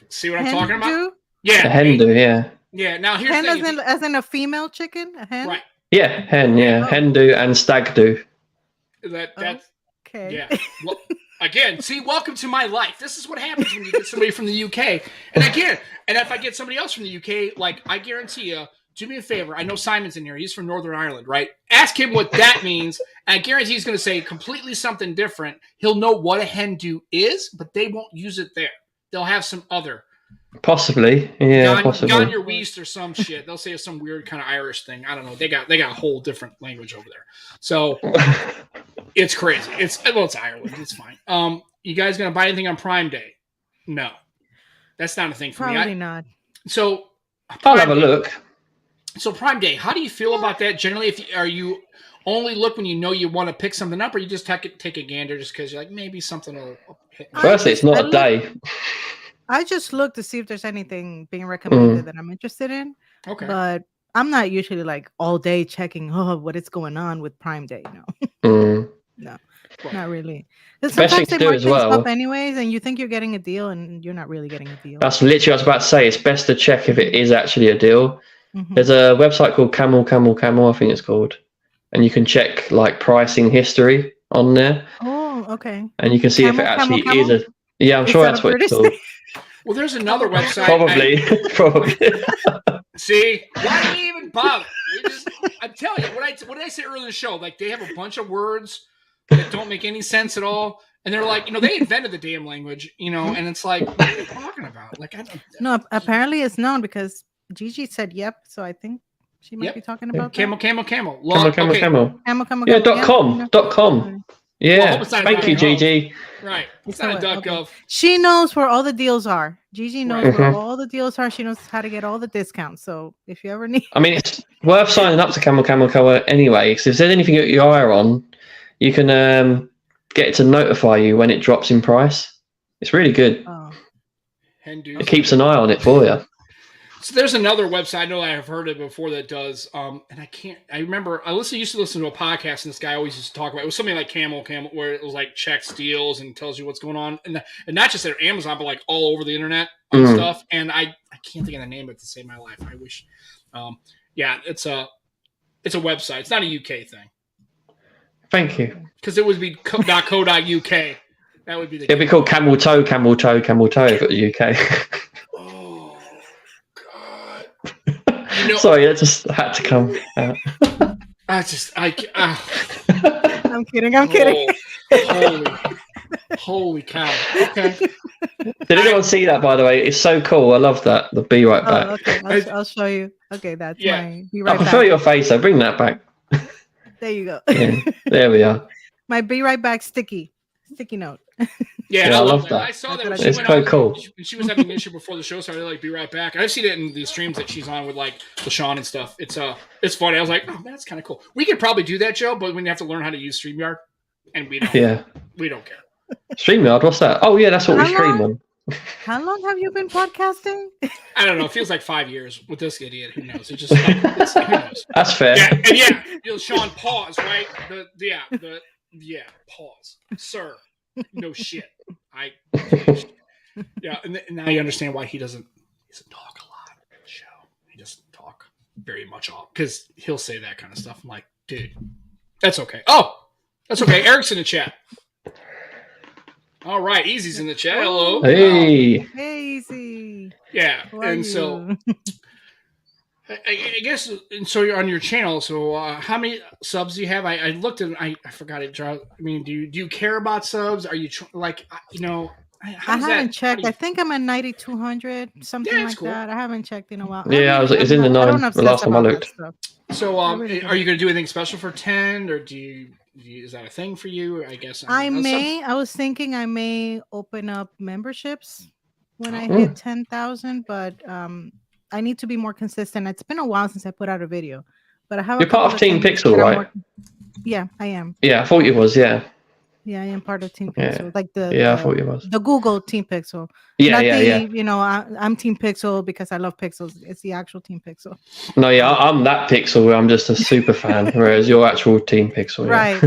See what I'm talking about? Yeah, a Hindu. Yeah. Yeah. Now here's hen as in a female chicken, a hen. Right. Yeah, hen. Yeah, Hindu and stag do. That's okay. Yeah. Well, again, see, welcome to my life. This is what happens when you get somebody from the UK. And again, if I get somebody else from the UK, like I guarantee you, do me a favor. I know Simon's in here. He's from Northern Ireland, right? Ask him what that means. And I guarantee he's going to say completely something different. He'll know what a hen do is, but they won't use it there. They'll have some other. Possibly, yeah, possibly. Gon your weast or some shit. They'll say some weird kind of Irish thing. I don't know. They got a whole different language over there. So it's crazy. It's Ireland. It's fine. You guys gonna buy anything on Prime Day? No, that's not a thing for me. Probably not. So I'll have a look. So Prime Day, how do you feel about that? Generally, are you only look when you know you want to pick something up, or you just take a gander just because you're like maybe something will hit me? Firstly, it's not a day. I just look to see if there's anything being recommended that I'm interested in. Okay. But I'm not usually like all day checking what is going on with Prime Day. No. No, not really. Sometimes they mark things up anyways, and you think you're getting a deal, and you're not really getting a deal. That's literally what I was about to say. It's best to check if it is actually a deal. Mm-hmm. There's a website called Camel, I think it's called, and you can check like pricing history on there. Oh, okay. And you can see if it actually is a. Yeah, I'm sure that's what it's called. Well, there's another website. Probably. See, why do we even bother? I'm telling you, what did I say earlier in the show? Like, they have a bunch of words that don't make any sense at all. And they're like, they invented the damn language, and it's like, what are you talking about? Like, I don't. No, apparently it's known because Gigi said yep. So I think she might be talking about Camel. Camel. Camel. Yeah, .com. Yeah, well, thank you, Gigi. Right. It's not a .gov. She knows where all the deals are. Gigi knows where all the deals are. She knows how to get all the discounts. So if you ever need... I mean, it's worth signing up to Camel anyway, because if there's anything you got your eye on, you can get it to notify you when it drops in price. It's really good. Oh. It keeps an eye on it for you. So there's another website I know I have heard of before that does, and I remember I used to listen to a podcast, and this guy always used to talk about it. It was something like Camel, where it was like checks deals and tells you what's going on, and not just at Amazon, but like all over the internet and stuff. And I can't think of the name of it to save my life. I wish. Yeah, it's a website. It's not a UK thing. Thank you. Because it would be .co.uk. That would be the. It'd be called Camel Toe if it was UK. Sorry, that just had to come out. I'm kidding. Holy. Holy cow. Okay. Did anyone see that, by the way? It's so cool. I love that. The Be Right Back. Oh, okay. I'll show you. Okay, that's my Be I Right prefer Back. your face, though. Bring that back. There you go. Yeah, there we are. My Be Right Back sticky note. Yeah, I love that. I saw that when she It's went so on. cool. She was having an issue before the show started. Like, be right back. I've seen it in the streams that she's on with like LaShawn and stuff. It's funny. I was like, oh, that's kind of cool. We could probably do that, Joe, but we have to learn how to use StreamYard, and we don't. Yeah, we don't care. StreamYard, what's that? Oh yeah, that's what we stream on. How long have you been podcasting? I don't know. It feels like 5 years with this idiot. Who knows? It just who knows? That's fair. Yeah, and Sean, pause. Right? Pause, sir. No shit. And now you understand why he doesn't talk a lot on the show. He doesn't talk very much off because he'll say that kind of stuff. I'm like, dude, that's okay. Oh, that's okay. Eric's in the chat. All right, Easy's in the chat. Hello. Hey. Hey, Easy. Yeah, and so I guess, and so you're on your channel. So how many subs do you have? I looked and I forgot it. I mean, do you care about subs? Are you I haven't checked. I think I'm at 9,200, something like cool. that. I haven't checked in a while. Yeah, it's in the 9. The last time I looked. So, are you going to do anything special for 10, or is that a thing for you? I guess I was thinking I may open up memberships when I hit 10,000, but I need to be more consistent. It's been a while since I put out a video, but I have. You're part of Team Pixel, right? Yeah, I am. Yeah, I thought you was. Yeah. Yeah, I am part of Team Pixel, like I thought you was the Google Team Pixel. Yeah, I'm Team Pixel because I love pixels. It's the actual Team Pixel. No, yeah, I'm that Pixel where I'm just a super fan, whereas you're actual Team Pixel. Yeah.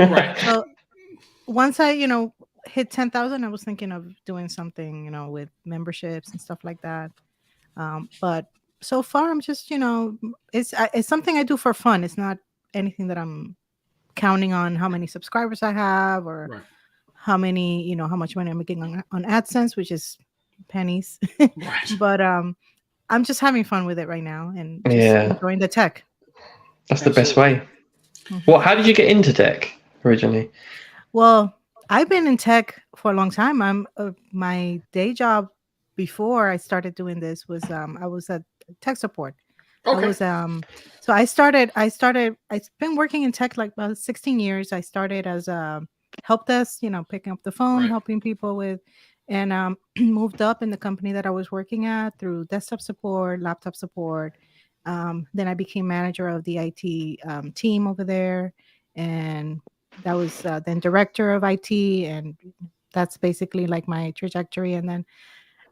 Right. So once I hit 10,000, I was thinking of doing something with memberships and stuff like that. But so far, I'm just it's something I do for fun. It's not anything that I'm counting on how many subscribers I have or how many, how much money I'm making on AdSense, which is pennies. But I'm just having fun with it right now and just enjoying the tech. That's the best way. Well, how did you get into tech originally? Well, I've been in tech for a long time. I'm my day job before I started doing this was I was at tech support. Okay. I was so I've been working in tech like about 16 years. I started as a help desk, picking up the phone, helping people with, and moved up in the company that I was working at through desktop support, laptop support. Then I became manager of the IT team over there, and that was then director of IT, and that's basically like my trajectory. And then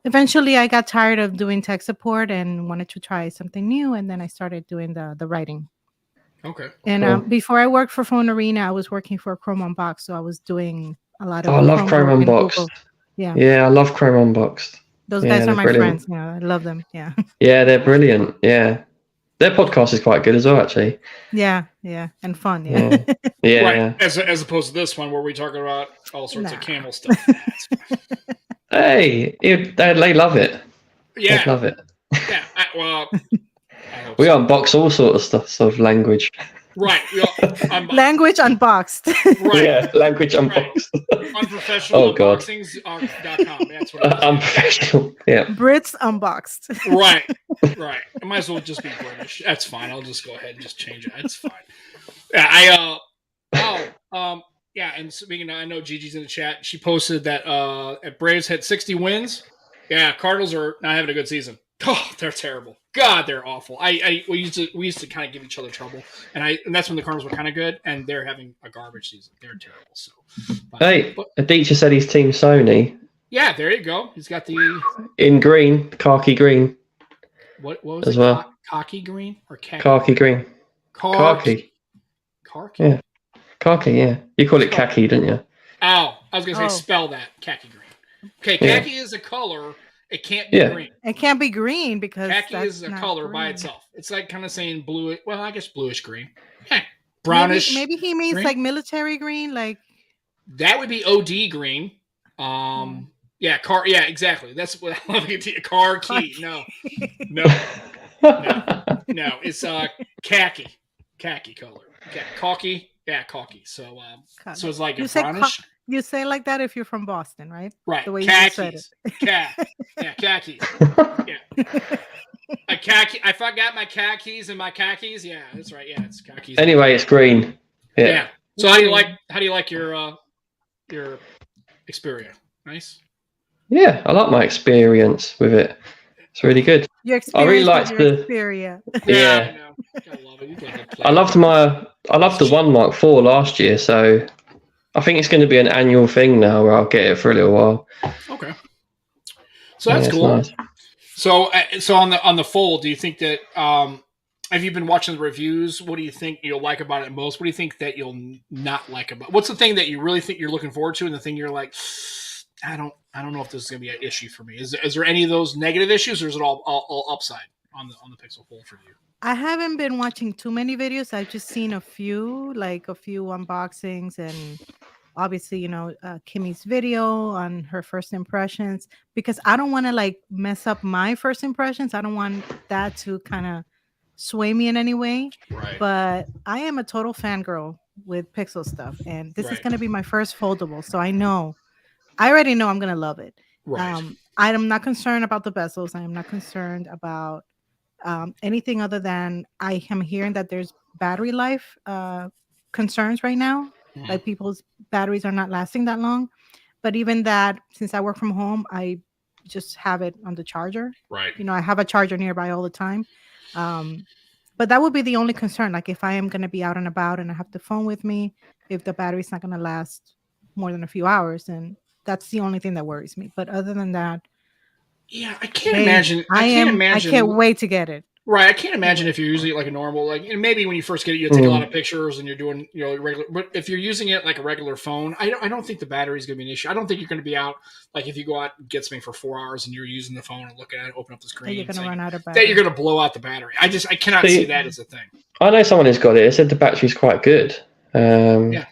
eventually I got tired of doing tech support and wanted to try something new. And then I started doing the writing. Okay. And before I worked for Phone Arena, I was working for Chrome Unboxed. So I was doing a lot of I love Chrome Unboxed. Yeah. Yeah, I love Chrome Unboxed. Those guys are my friends. I love them. Yeah. Yeah, they're brilliant. Yeah. Their podcast is quite good as well, actually. Yeah, and fun. Yeah. Right. As opposed to this one where we talk about all sorts of camel stuff. Hey, they love it. Yeah, they love it. Yeah, we unbox all sorts of stuff, sort of language. Right. Language unboxed. Right. Yeah, language unboxed. Unprofessional unboxings.com. That's what unprofessional. Yeah. Brits unboxed. Right. I might as well just be British. That's fine. I'll just go ahead and just change it. That's fine. Yeah, yeah, and speaking of, I know Gigi's in the chat. She posted that Braves had 60 wins. Yeah, Cardinals are not having a good season. Oh, they're terrible. God, they're awful. We used to kind of give each other trouble, and that's when the Cardinals were kind of good, and they're having a garbage season. They're terrible. So, Adichie said he's Team Sony. Yeah, there you go. He's got the in green, khaki green. What was as it? Well? Khaki green or khaki green? Khaki. Yeah. Khaki, yeah. You call it khaki, don't you? Oh, I was going to say spell that. Khaki green. Okay, khaki is a color. It can't be green. It can't be green because khaki is a color by itself. It's like kind of saying blue. Well, I guess bluish green. Brownish. Maybe he means green? Like military green, like that would be OD green. Yeah, yeah, exactly. That's what I love to tell you. Car key. No. It's khaki color. Okay, khaki. Yeah, khaki. So it's like a brownish. You say like that if you're from Boston, right? Right. The way you just said Khakis. Yeah, khakis. Yeah. A khaki. I forgot my khakis and my khakis. Yeah, that's right. Yeah, it's khakis. Anyway, it's green. Yeah. Yeah. So how do you like your Xperia? Nice. Yeah, I like my experience with it. It's really good. Your I really experience liked with your the. Xperia. Yeah. I know. I love it. You like a I loved the 1 Mark IV last year, so I think it's going to be an annual thing now where I'll get it for a little while. Okay. So that's it's cool. Nice. So on the Fold, do you think that have you been watching the reviews? What do you think you'll like about it most? What do you think that you'll not like about? What's the thing that you really think you're looking forward to, and the thing you're like, I don't know if this is going to be an issue for me. Is there any of those negative issues, or is it all upside on the Pixel Fold for you? I haven't been watching too many videos. I've just seen a few unboxings, and obviously, Kimmy's video on her first impressions, because I don't want to like mess up my first impressions. I don't want that to kind of sway me in any way. Right. But I am a total fangirl with Pixel stuff, and this is Right. going to be my first foldable, so I already know I'm going to love it. Right. I am not concerned about the bezels. I am not concerned about anything other than I am hearing that there's battery life concerns right now. Mhm. Like people's batteries are not lasting that long. But even that, since I work from home, I just have it on the charger. Right. I have a charger nearby all the time. But that would be the only concern. Like if I am going to be out and about and I have the phone with me, if the battery's not going to last more than a few hours, then that's the only thing that worries me. But other than that, yeah, I can't imagine. I can't wait to get it. Right, I can't imagine if you're using it like a normal, like maybe when you first get it, you take a lot of pictures and you're doing, regular. But if you're using it like a regular phone, I don't think the battery is going to be an issue. I don't think you're going to be out like if you go out and get something for 4 hours and you're using the phone and looking at it, open up the screen, you're going to run out of battery. That you're going to blow out the battery. I cannot see that as a thing. I know someone who's got it. It said the battery's quite good. Yeah.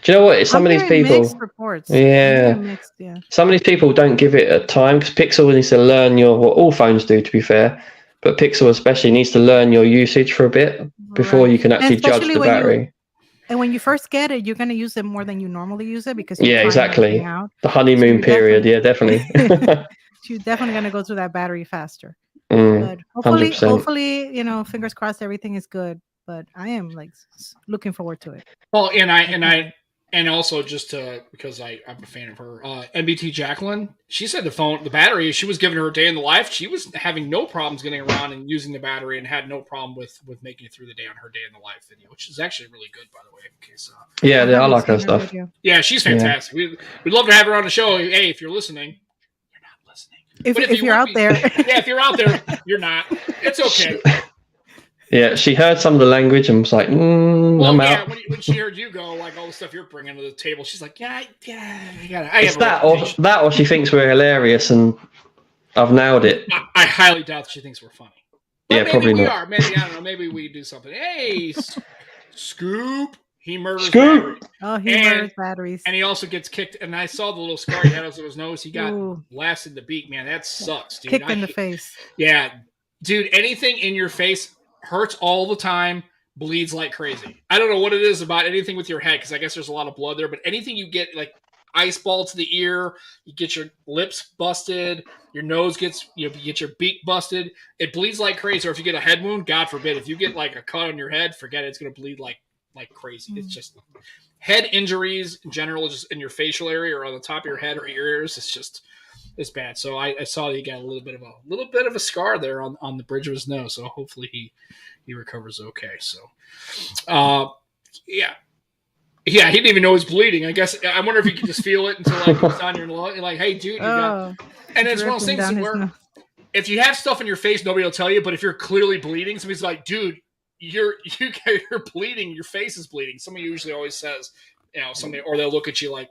Do you know what? Some of these people. Mixed reports. Yeah. Mixed, yeah. Some of these people don't give it a time because Pixel needs to learn what all phones do, to be fair. But Pixel especially needs to learn your usage for a bit before you can actually judge the battery. And when you first get it, you're going to use it more than you normally use it because exactly. The honeymoon period, definitely. You're definitely going to go through that battery faster. But hopefully, fingers crossed, everything is good. But I am like looking forward to it. Well, and also just because I'm a fan of her, MBT Jacqueline, she said the battery, she was giving her a day in the life. She was having no problems getting around and using the battery and had no problem with making it through the day on her day in the life video, which is actually really good, by the way. In case, I like her stuff. Video. Yeah, she's fantastic. Yeah. We'd love to have her on the show. Hey, if you're listening, you're not listening. If you're out there. Yeah, if you're out there, you're not. It's okay. Yeah, she heard some of the language and was like, I'm out. When she heard you go, like all the stuff you're bringing to the table, she's like, I got it. It's that or she thinks we're hilarious and I've nailed it. I highly doubt she thinks we're funny. But yeah, probably not. Are. Maybe, I don't know, maybe we do something. Hey, Scoop, he murders batteries. Oh, he murders batteries. And he also gets kicked, and I saw the little scar he had on his nose. He got blasted in the beak, man. That sucks, dude. Kicked in the face. Yeah. Dude, anything in your face hurts all the time, bleeds like crazy. I don't know what it is about anything with your head, because I guess there's a lot of blood there, but anything you get, like ice ball to the ear, you get your lips busted, your nose gets, you get your beak busted, it bleeds like crazy. Or if you get a head wound, God forbid, if you get like a cut on your head, forget it, it's going to bleed like crazy. It's just head injuries in general, just in your facial area or on the top of your head or your ears. It's bad. So I saw that he got a little bit of a scar there on the bridge of his nose. So hopefully he recovers okay. So, yeah, he didn't even know he was bleeding. I guess I wonder if you could just feel it until like it's on your lung. Like, hey, dude, you got. And it's one of those things where if you have stuff in your face, nobody will tell you. But if you're clearly bleeding, somebody's like, dude, you're bleeding. Your face is bleeding. Somebody usually always says, somebody, or they'll look at you like,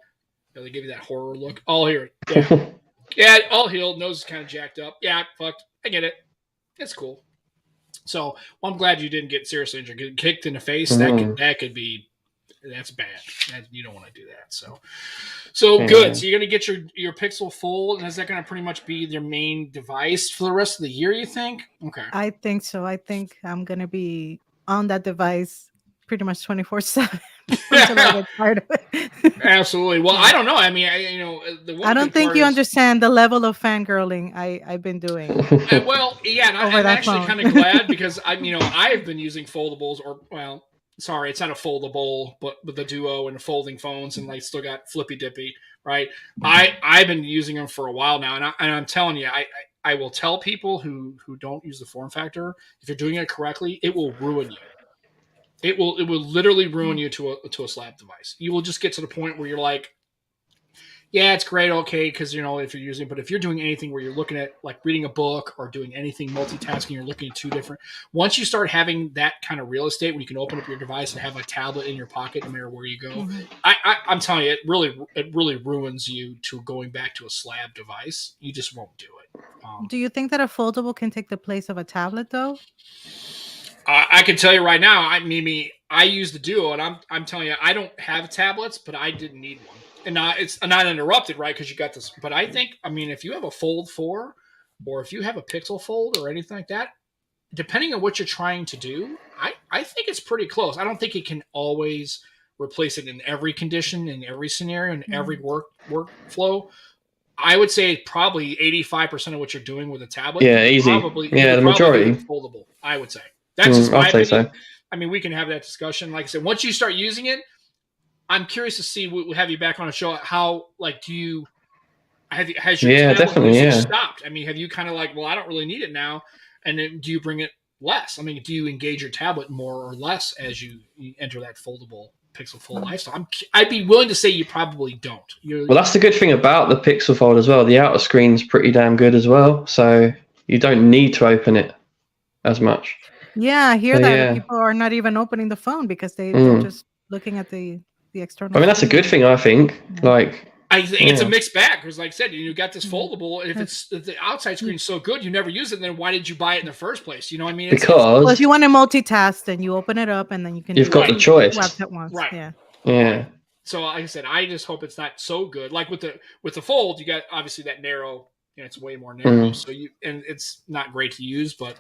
they give you that horror look. I'll hear it. Yeah. Yeah, all healed. Nose is kind of jacked up. Yeah, fucked. I get it. It's cool. So I'm glad you didn't get seriously injured. Getting kicked in the face, that could be, that's bad. You don't want to do that. So good. So you're going to get your Pixel Fold, and is that going to pretty much be your main device for the rest of the year, you think? Okay. I think so. I think I'm going to be on that device pretty much 24/7. until I get tired of it. Absolutely. Well, I don't know. I mean, the one I don't good think part you is- understand the level of fangirling I've been doing. Well, yeah, and Over I'm that actually phone. kind of glad because I've been using foldables, or well, sorry, it's not a foldable, but the Duo and the folding phones, and like still got flippy dippy, right? I've been using them for a while now, and I'm telling you, I will tell people who don't use the form factor, if you're doing it correctly, it will ruin you. It will literally ruin you to a slab device. You will just get to the point where you're like, yeah, it's great, okay, because if you're using, but if you're doing anything where you're looking at like reading a book or doing anything multitasking, you're looking at two different. Once you start having that kind of real estate, when you can open up your device and have a tablet in your pocket, no matter where you go, I'm telling you, it really ruins you to going back to a slab device. You just won't do it. Do you think that a foldable can take the place of a tablet, though? I can tell you right now, I use the Duo, and I'm telling you, I don't have tablets, but I didn't need one. And it's not interrupted, right? Because you got this. But I think, if you have a Fold 4, or if you have a Pixel Fold or anything like that, depending on what you're trying to do, I think it's pretty close. I don't think it can always replace it in every condition, in every scenario, in every workflow. I would say probably 85% of what you're doing with a tablet. Yeah, easy. The majority. Foldable, I would say. That's just my I'd say opinion. so. We can have that discussion. Like I said, once you start using it, I'm curious to see. We'll have you back on a show. How do you has your tablet usage stopped? Have you kind of like, well, I don't really need it now, and then do you bring it less? Do you engage your tablet more or less as you enter that foldable Pixel Fold lifestyle? I'd be willing to say you probably don't. Well, that's the good thing about the Pixel Fold as well. The outer screen's pretty damn good as well, so you don't need to open it as much. Yeah, I hear that people are not even opening the phone because they're just looking at the external. That's a good thing, I think. I think it's a mixed bag because, like I said, you got this foldable. And if the outside screen's so good, you never use it. Then why did you buy it in the first place? You know what I mean? Because if you want to multitask, then you open it up and then you can. You've got the choice. At once. Right. Yeah. Yeah. So, like I said, I just hope it's not so good. Like with the Fold, you got obviously that narrow. It's way more narrow. So and it's not great to use, but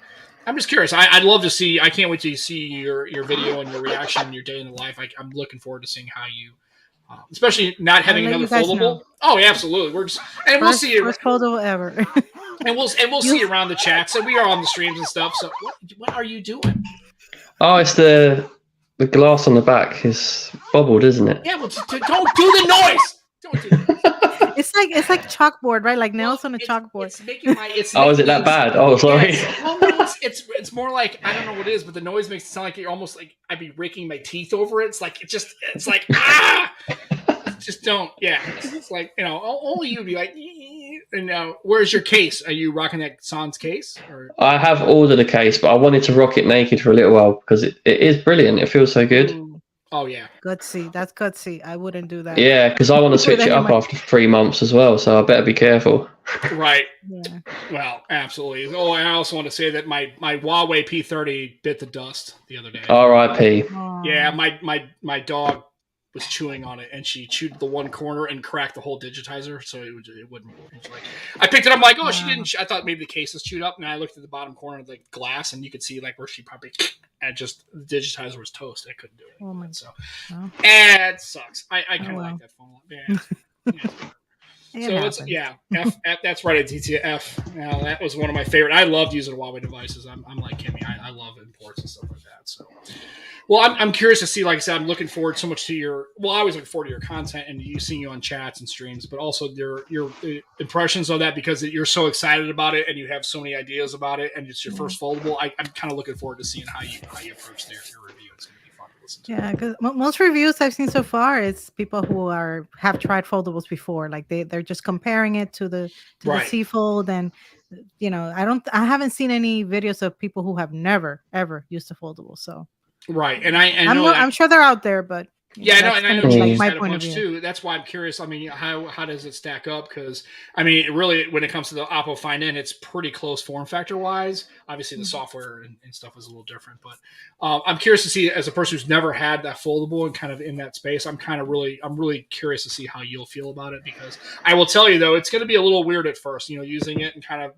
I'm just curious. I'd love to see. I can't wait to see your video and your reaction and your day in the life. I'm looking forward to seeing how you. Especially not having another foldable. Oh, yeah, absolutely. We'll see you. First foldable ever. and we'll see you around the chats. And we are on the streams and stuff. So what are you doing? Oh, it's the glass on the back is bobbled, isn't it? Yeah, well, don't do the noise. Don't do that. It's like chalkboard, right? Like nails on a chalkboard. It's making my. Is it that bad? Oh, sorry. It's more like, I don't know what it is, but the noise makes it sound like you're almost like I'd be raking my teeth over it. It's like ah. Just don't. Yeah, it's like only you'd be like. And where's your case? Are you rocking that Sans case? Or? I have ordered a case, but I wanted to rock it naked for a little while because it is brilliant. It feels so good. Oh yeah, gutsy. That's gutsy. I wouldn't do that. Yeah, because I want to switch it up after 3 months as well, so I better be careful. Right. Yeah. Well, absolutely. Oh, and I also want to say that my Huawei P30 bit the dust the other day. R.I.P. Yeah, my dog was chewing on it, and she chewed the one corner and cracked the whole digitizer, so it wouldn't. I picked it up, I'm like, oh, she didn't. I thought maybe the case was chewed up, and I looked at the bottom corner of the glass, and you could see like where she probably. And just the digitizer was toast. I couldn't do it. Oh my! So, it sucks. I kind of like that phone. Yeah. So it's F, that's right. It's DTF. Now that was one of my favorite. I loved using Huawei devices. I'm like Kimmy. I love imports and stuff like that. So, well, I'm curious to see. Like I said, I'm looking forward so much to your. Well, I always look forward to your content and seeing you on chats and streams, but also your impressions of that because you're so excited about it and you have so many ideas about it and it's your first foldable. I'm kind of looking forward to seeing how you approach your review. It's going to be fun to listen to. Yeah, because most reviews I've seen so far, it's people who have tried foldables before. Like they're just comparing it to the C Fold, and I haven't seen any videos of people who have never ever used a foldable. So. Right, and I'm sure they're out there, but I know you use that a bunch too. That's why I'm curious. How does it stack up? Because really, when it comes to the Oppo Find N, it's pretty close form factor wise. Obviously, the software and stuff is a little different, but I'm curious to see as a person who's never had that foldable and kind of in that space. I'm really curious to see how you'll feel about it because I will tell you though, it's going to be a little weird at first. Using it and kind of.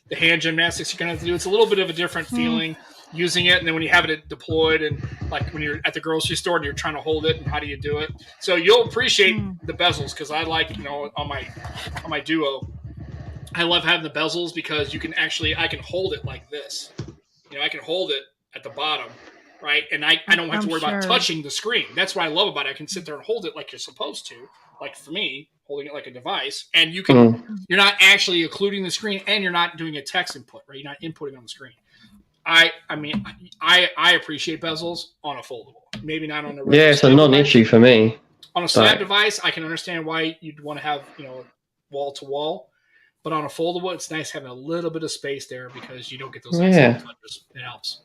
the hand gymnastics you're gonna have to do. It's a little bit of a different feeling using it, and then when you have it deployed, and like when you're at the grocery store and you're trying to hold it, and how do you do it? So you'll appreciate the bezels, because I like, on my Duo, I love having the bezels because I can hold it like this. I can hold it at the bottom, right? And I don't have to worry about touching the screen. That's what I love about it. I can sit there and hold it like you're supposed to, like for me, holding it like a device. And you're not actually occluding the screen, and you're not doing a text input, right? You're not inputting on the screen. I appreciate bezels on a foldable. Maybe not on a regular. Yeah, it's a non-issue for me. On a slab device, I can understand why you'd want to have, wall to wall. But on a foldable, it's nice having a little bit of space there because you don't get those accidental touches. It helps.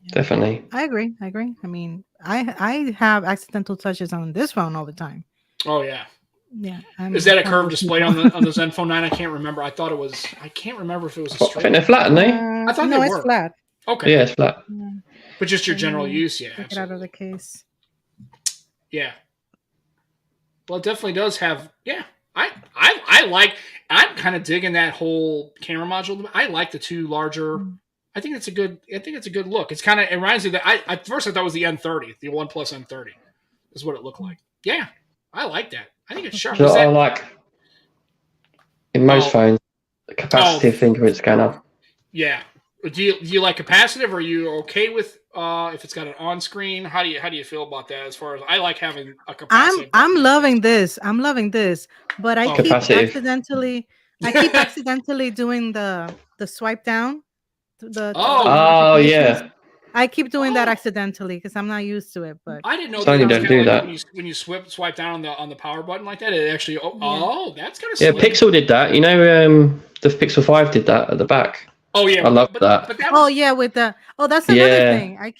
Definitely. I agree. I mean, I have accidental touches on this phone all the time. Oh, yeah. Yeah. Is that a curved display on the Zenfone 9? I can't remember. I can't remember if it was a straight. I think they're flat, aren't they? I thought they were. It's flat. Okay. Yeah, it's flat. Yeah. But just your general use, yeah. Take it out of the case. Yeah. Well, it definitely does have, I'm kind of digging that whole camera module. I like the two larger. I think it's a good look. It reminds me that at first I thought it was the N30, the OnePlus N30 is what it looked like. Yeah. I like that. I think it's sharp. So I like, in most phones, the capacitive fingerprint scanner. Yeah. Do you like capacitive, or are you okay with if it's got an on-screen? How do you feel about that? As far as I like having a capacitive. I'm loving this, but I keep accidentally doing the swipe down. Yeah. I keep doing that accidentally because I'm not used to it. But I didn't know Sony don't do that. When you swipe down on the power button like that, it actually that's kind of slick. Pixel did that. The Pixel 5 did that at the back. Oh yeah, I love that. But that was, that's another thing. I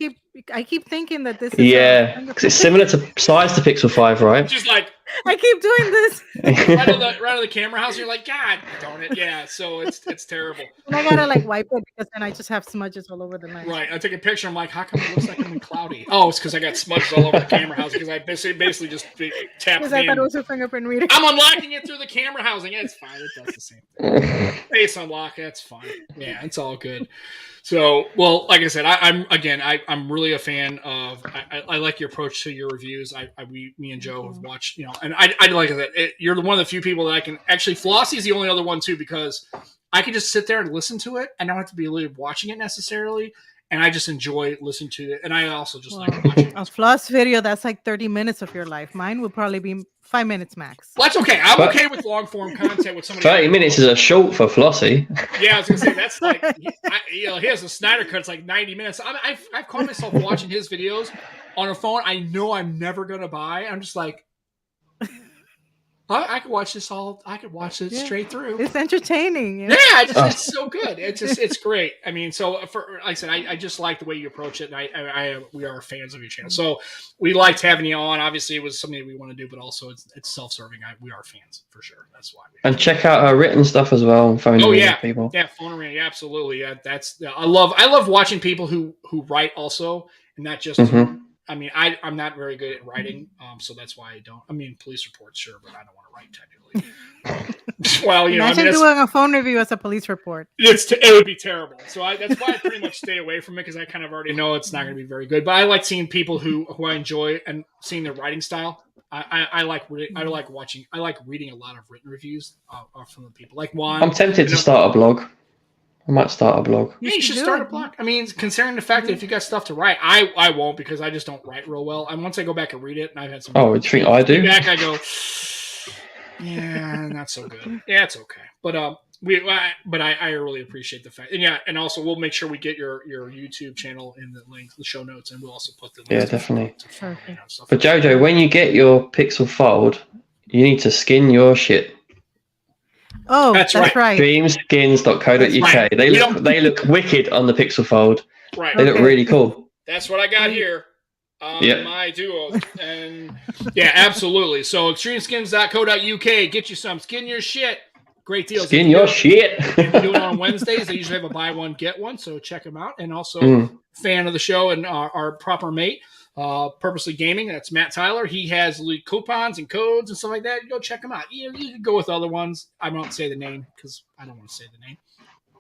keep thinking that this is because it's similar to size to Pixel 5, right? Just like I keep doing this right on the camera house. You're like, God darn it, yeah. So it's terrible. And I gotta wipe it because then I just have smudges all over the knife. Right. I take a picture. I'm like, how come it looks like I'm cloudy? Oh, it's because I got smudges all over the camera house because I basically just tapped. Because I thought it was a fingerprint reader. I'm unlocking it through the camera housing. Yeah, it's fine. It does the same thing. Face unlock. That's fine. Yeah, it's all good. So, well, like I said, I'm really a fan of. I like your approach to your reviews. Me and Joe have watched, and I like that. You're one of the few people that I can actually. Flossie's the only other one too, because I can just sit there and listen to it. I don't have to be really watching it necessarily, and I just enjoy listening to it. And I also just like watching a floss video. That's like 30 minutes of your life. Mine would probably be 5 minutes max. Well, that's okay. I'm okay with long form content with somebody. 30 minutes is a short for Flossie. Yeah, I was gonna say that's like he has a Snyder cut. It's like 90 minutes. I've caught myself watching his videos on a phone I know I'm never gonna buy. I'm just like, I could watch this straight through. It's entertaining. Yeah, it's so good. It's great. I mean, so like I said, I just like the way you approach it, and we are fans of your channel. So we liked having you on. Obviously, it was something that we want to do, but also it's self-serving. We are fans for sure. That's why. And check out our written stuff as well. Phone people. Yeah, phone arena. Yeah, absolutely. Yeah, I love watching people who write also, and not just. I mean, I'm not very good at writing, so that's why I don't. I mean, police reports, sure, but I don't want to write technically. Well, imagine doing a phone review as a police report. It would be terrible. So that's why I pretty much stay away from it, because I kind of already know it's not going to be very good. But I like seeing people who I enjoy and seeing their writing style. I like reading a lot of written reviews from the people. Like Juan. I'm tempted to start a blog. I might start a blog. Yeah, you should start a blog. I mean, considering the fact that if you got stuff to write, I won't, because I just don't write real well. And once I go back and read it, and I've had some. Oh, do you think I do? Back, I go. Yeah, not so good. Yeah, it's okay. But I really appreciate the fact, and also we'll make sure we get your YouTube channel in the links, the show notes, and we'll also put the links. Yeah, definitely. But JoJo, when you get your Pixel Fold, you need to skin your shit. Oh, that's right. Dreamskins.co.uk. Right. They look wicked on the Pixel Fold. Right. They look really cool. That's what I got here on my Duo. And yeah, absolutely. So extremeskins.co.uk. Get you some. Skin your shit. Great deals. Skin your shit. If you do it on Wednesdays, they usually have a buy one, get one. So check them out. And also, fan of the show and our proper mate. Purposely Gaming. That's Matt Tyler. He has coupons and codes and stuff like that. Go check him out. You can go with other ones. I won't say the name because I don't want to say the name.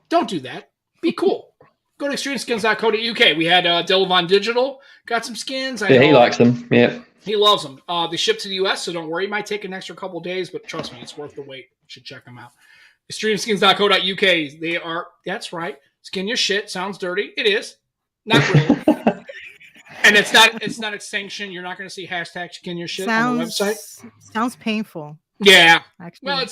Don't do that. Be cool. Go to extremeskins.co.uk. We had Delavon Digital. Got some skins. Yeah, he likes them. Yeah. He loves them. They ship to the U.S., so don't worry. It might take an extra couple days, but trust me, it's worth the wait. You should check them out. Extremeskins.co.uk. They are, that's right. Skin your shit. Sounds dirty. It is. Not really. And it's not a sanction. You're not going to see hashtag skin your shit on the website. Sounds painful. Yeah. Actually. Well,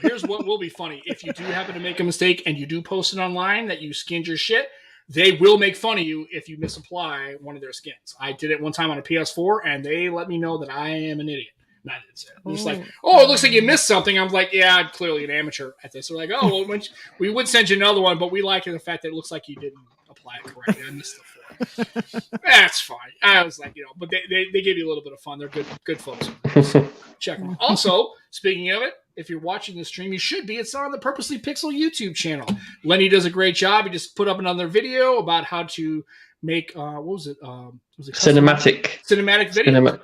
here's what will be funny. If you do happen to make a mistake and you do post it online that you skinned your shit, they will make fun of you if you misapply one of their skins. I did it one time on a PS4, and they let me know that I am an idiot. And I didn't say it. It's like, oh, it looks like you missed something. I was like, yeah, I'm clearly an amateur at this. They're like, oh, well, we would send you another one, but we like the fact that it looks like you didn't apply it correctly. I missed the form. That's fine. I was like, but they give you a little bit of fun. They're good folks. So check them out. Also, speaking of it, if you're watching the stream, you should be. It's on the Purposely Pixel YouTube channel. Lenny does a great job. He just put up another video about how to make what was it? Cinematic video.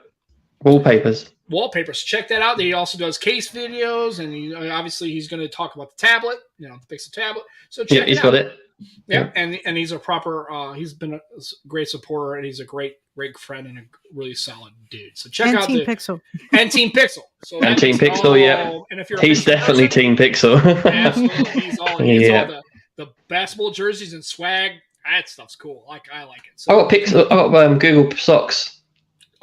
Wallpapers. Check that out. He also does case videos, and obviously he's going to talk about the tablet, the Pixel tablet. So check he's got it. Yeah, and he's a proper. He's been a great supporter, and he's a great friend and a really solid dude. So check out Team Pixel. And Team Pixel. So and Team Pixel, yeah. And if you're he's definitely Team Pixel. Absolutely, he's all the basketball jerseys and swag. That stuff's cool. I like it. So, I got Pixel. I got Google socks.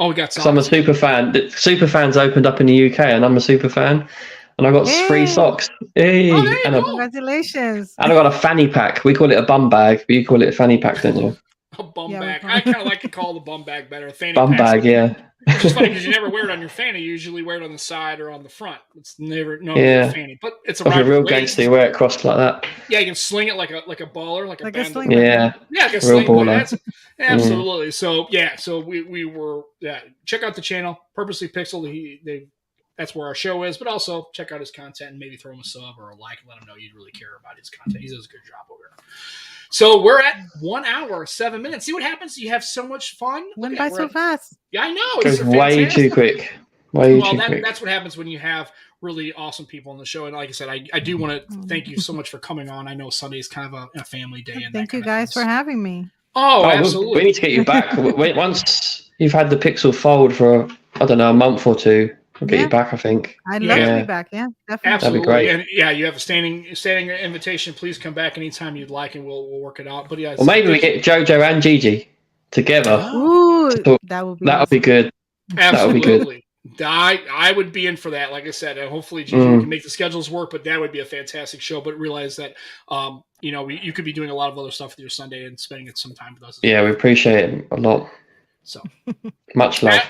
Oh, we got socks. I'm a super fan. The super fans opened up in the UK, and I'm a super fan. And I got free socks. Hey. Congratulations. And I got a fanny pack. We call it a bum bag, but you call it a fanny pack, don't you? A bum bag. I kind of like to call the bum bag better. Fanny bum bag, yeah. Which is funny because you never wear it on your fanny. You usually wear it on the side or on the front. It's never your fanny. But it's a real gangster. You wear it crossed like that. Yeah, you can sling it like a baller, like a band. Yeah. Yeah, like a real baller. Absolutely. So we were check out the channel, Purposely Pixel. That's where our show is, but also check out his content and maybe throw him a sub or a like and let him know you really care about his content. He does a good job over there. So we're at 1 hour, 7 minutes. See what happens? You have so much fun. Went by so fast. Yeah, I know. It's way too quick. That's what happens when you have really awesome people on the show. And like I said, I do want to thank you so much for coming on. I know Sunday is kind of a family day. And thank you guys for having me. Oh, absolutely. We need to get you back. Once you've had the Pixel Fold for, a month or two, we'll get you back, I think. I'd love to be back. Yeah, definitely. Absolutely. That'd be great. And you have a standing invitation. Please come back anytime you'd like, and we'll work it out. But or maybe we get JoJo and Gigi together. Ooh, that would be good. Absolutely. That would be good. I would be in for that. Like I said, hopefully Gigi can make the schedules work. But that would be a fantastic show. But realize that you could be doing a lot of other stuff with your Sunday and spending some time with us. Yeah, we appreciate it a lot. So much love.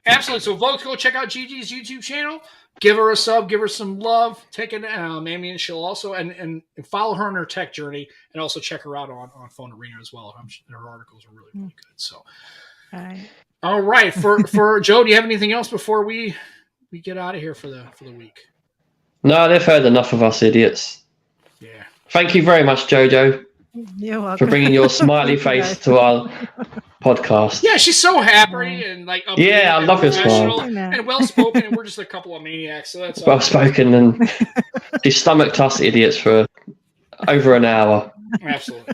Absolutely. So, folks, go check out Gigi's YouTube channel. Give her a sub. Give her some love. Take it, Amy, and she'll also and follow her on her tech journey, and also check her out on Phone Arena as well. I'm sure her articles are really, really good. So, all right. For Joe, do you have anything else before we get out of here for the week? No, they've heard enough of us idiots. Yeah. Thank you very much, JoJo. You're welcome. For bringing your smiley face to our podcast. Yeah, she's so happy and I love your smile and well spoken, and we're just a couple of maniacs. So that's well spoken, and she stomached us idiots for over an hour. Absolutely.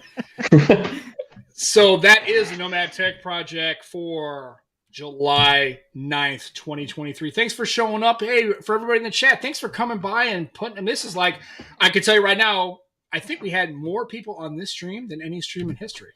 So that is the Nomad Tech Project for July 9th, 2023. Thanks for showing up. Hey, for everybody in the chat, thanks for coming by and putting. And this is I can tell you right now. I think we had more people on this stream than any stream in history.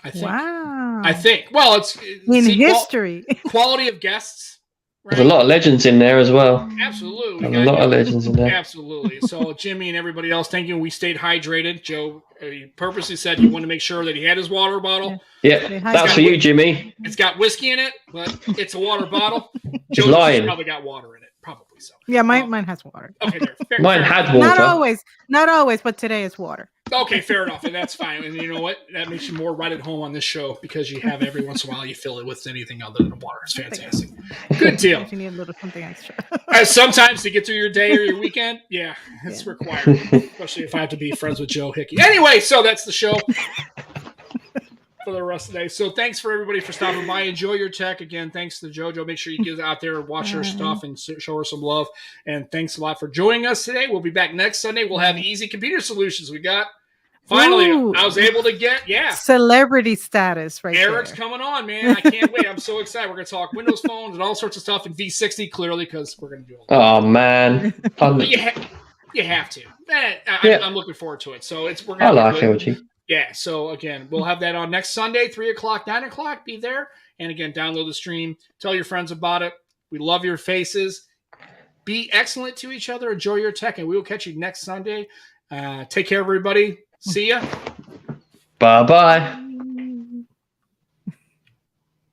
I think. Wow. I think. Well, it's in history. Quality of guests. Right? There's a lot of legends in there as well. Absolutely. There's a lot of legends in there. Absolutely. So Jimmy and everybody else, thank you. We stayed hydrated. Joe he purposely said he wanted to make sure that he had his water bottle. Yeah, that's for you, Jimmy. It's got whiskey in it, but it's a water bottle. Joe's lying. Probably got water in it. Probably so. Yeah, mine has water. Okay, mine had water. Not always, but today is water. Okay, fair enough, and that's fine. And you know what? That makes you more right at home on this show because you have every once in a while you fill it with anything other than water. It's fantastic. Good deal. You need a little something extra. Sometimes to get through your day or your weekend, it's required. Especially if I have to be friends with Joe Hickey. Anyway, so that's the show. for the rest of the day. So thanks for everybody for stopping by. Enjoy your tech. Again, thanks to JoJo. Make sure you get out there and watch her stuff and show her some love. And thanks a lot for joining us today. We'll be back next Sunday. We'll have easy computer solutions. We got finally, Ooh. I was able to get celebrity status right Eric's there. coming on, man. I can't wait. I'm so excited. We're going to talk Windows phones and all sorts of stuff in V60 clearly because we're going to do it. Oh man, you have to. I'm looking forward to it. So we're I going like LG. Yeah, so again, we'll have that on next Sunday, 3 o'clock, 9 o'clock. Be there. And again, download the stream. Tell your friends about it. We love your faces. Be excellent to each other. Enjoy your tech, and we will catch you next Sunday. Take care, everybody. See ya. Bye-bye.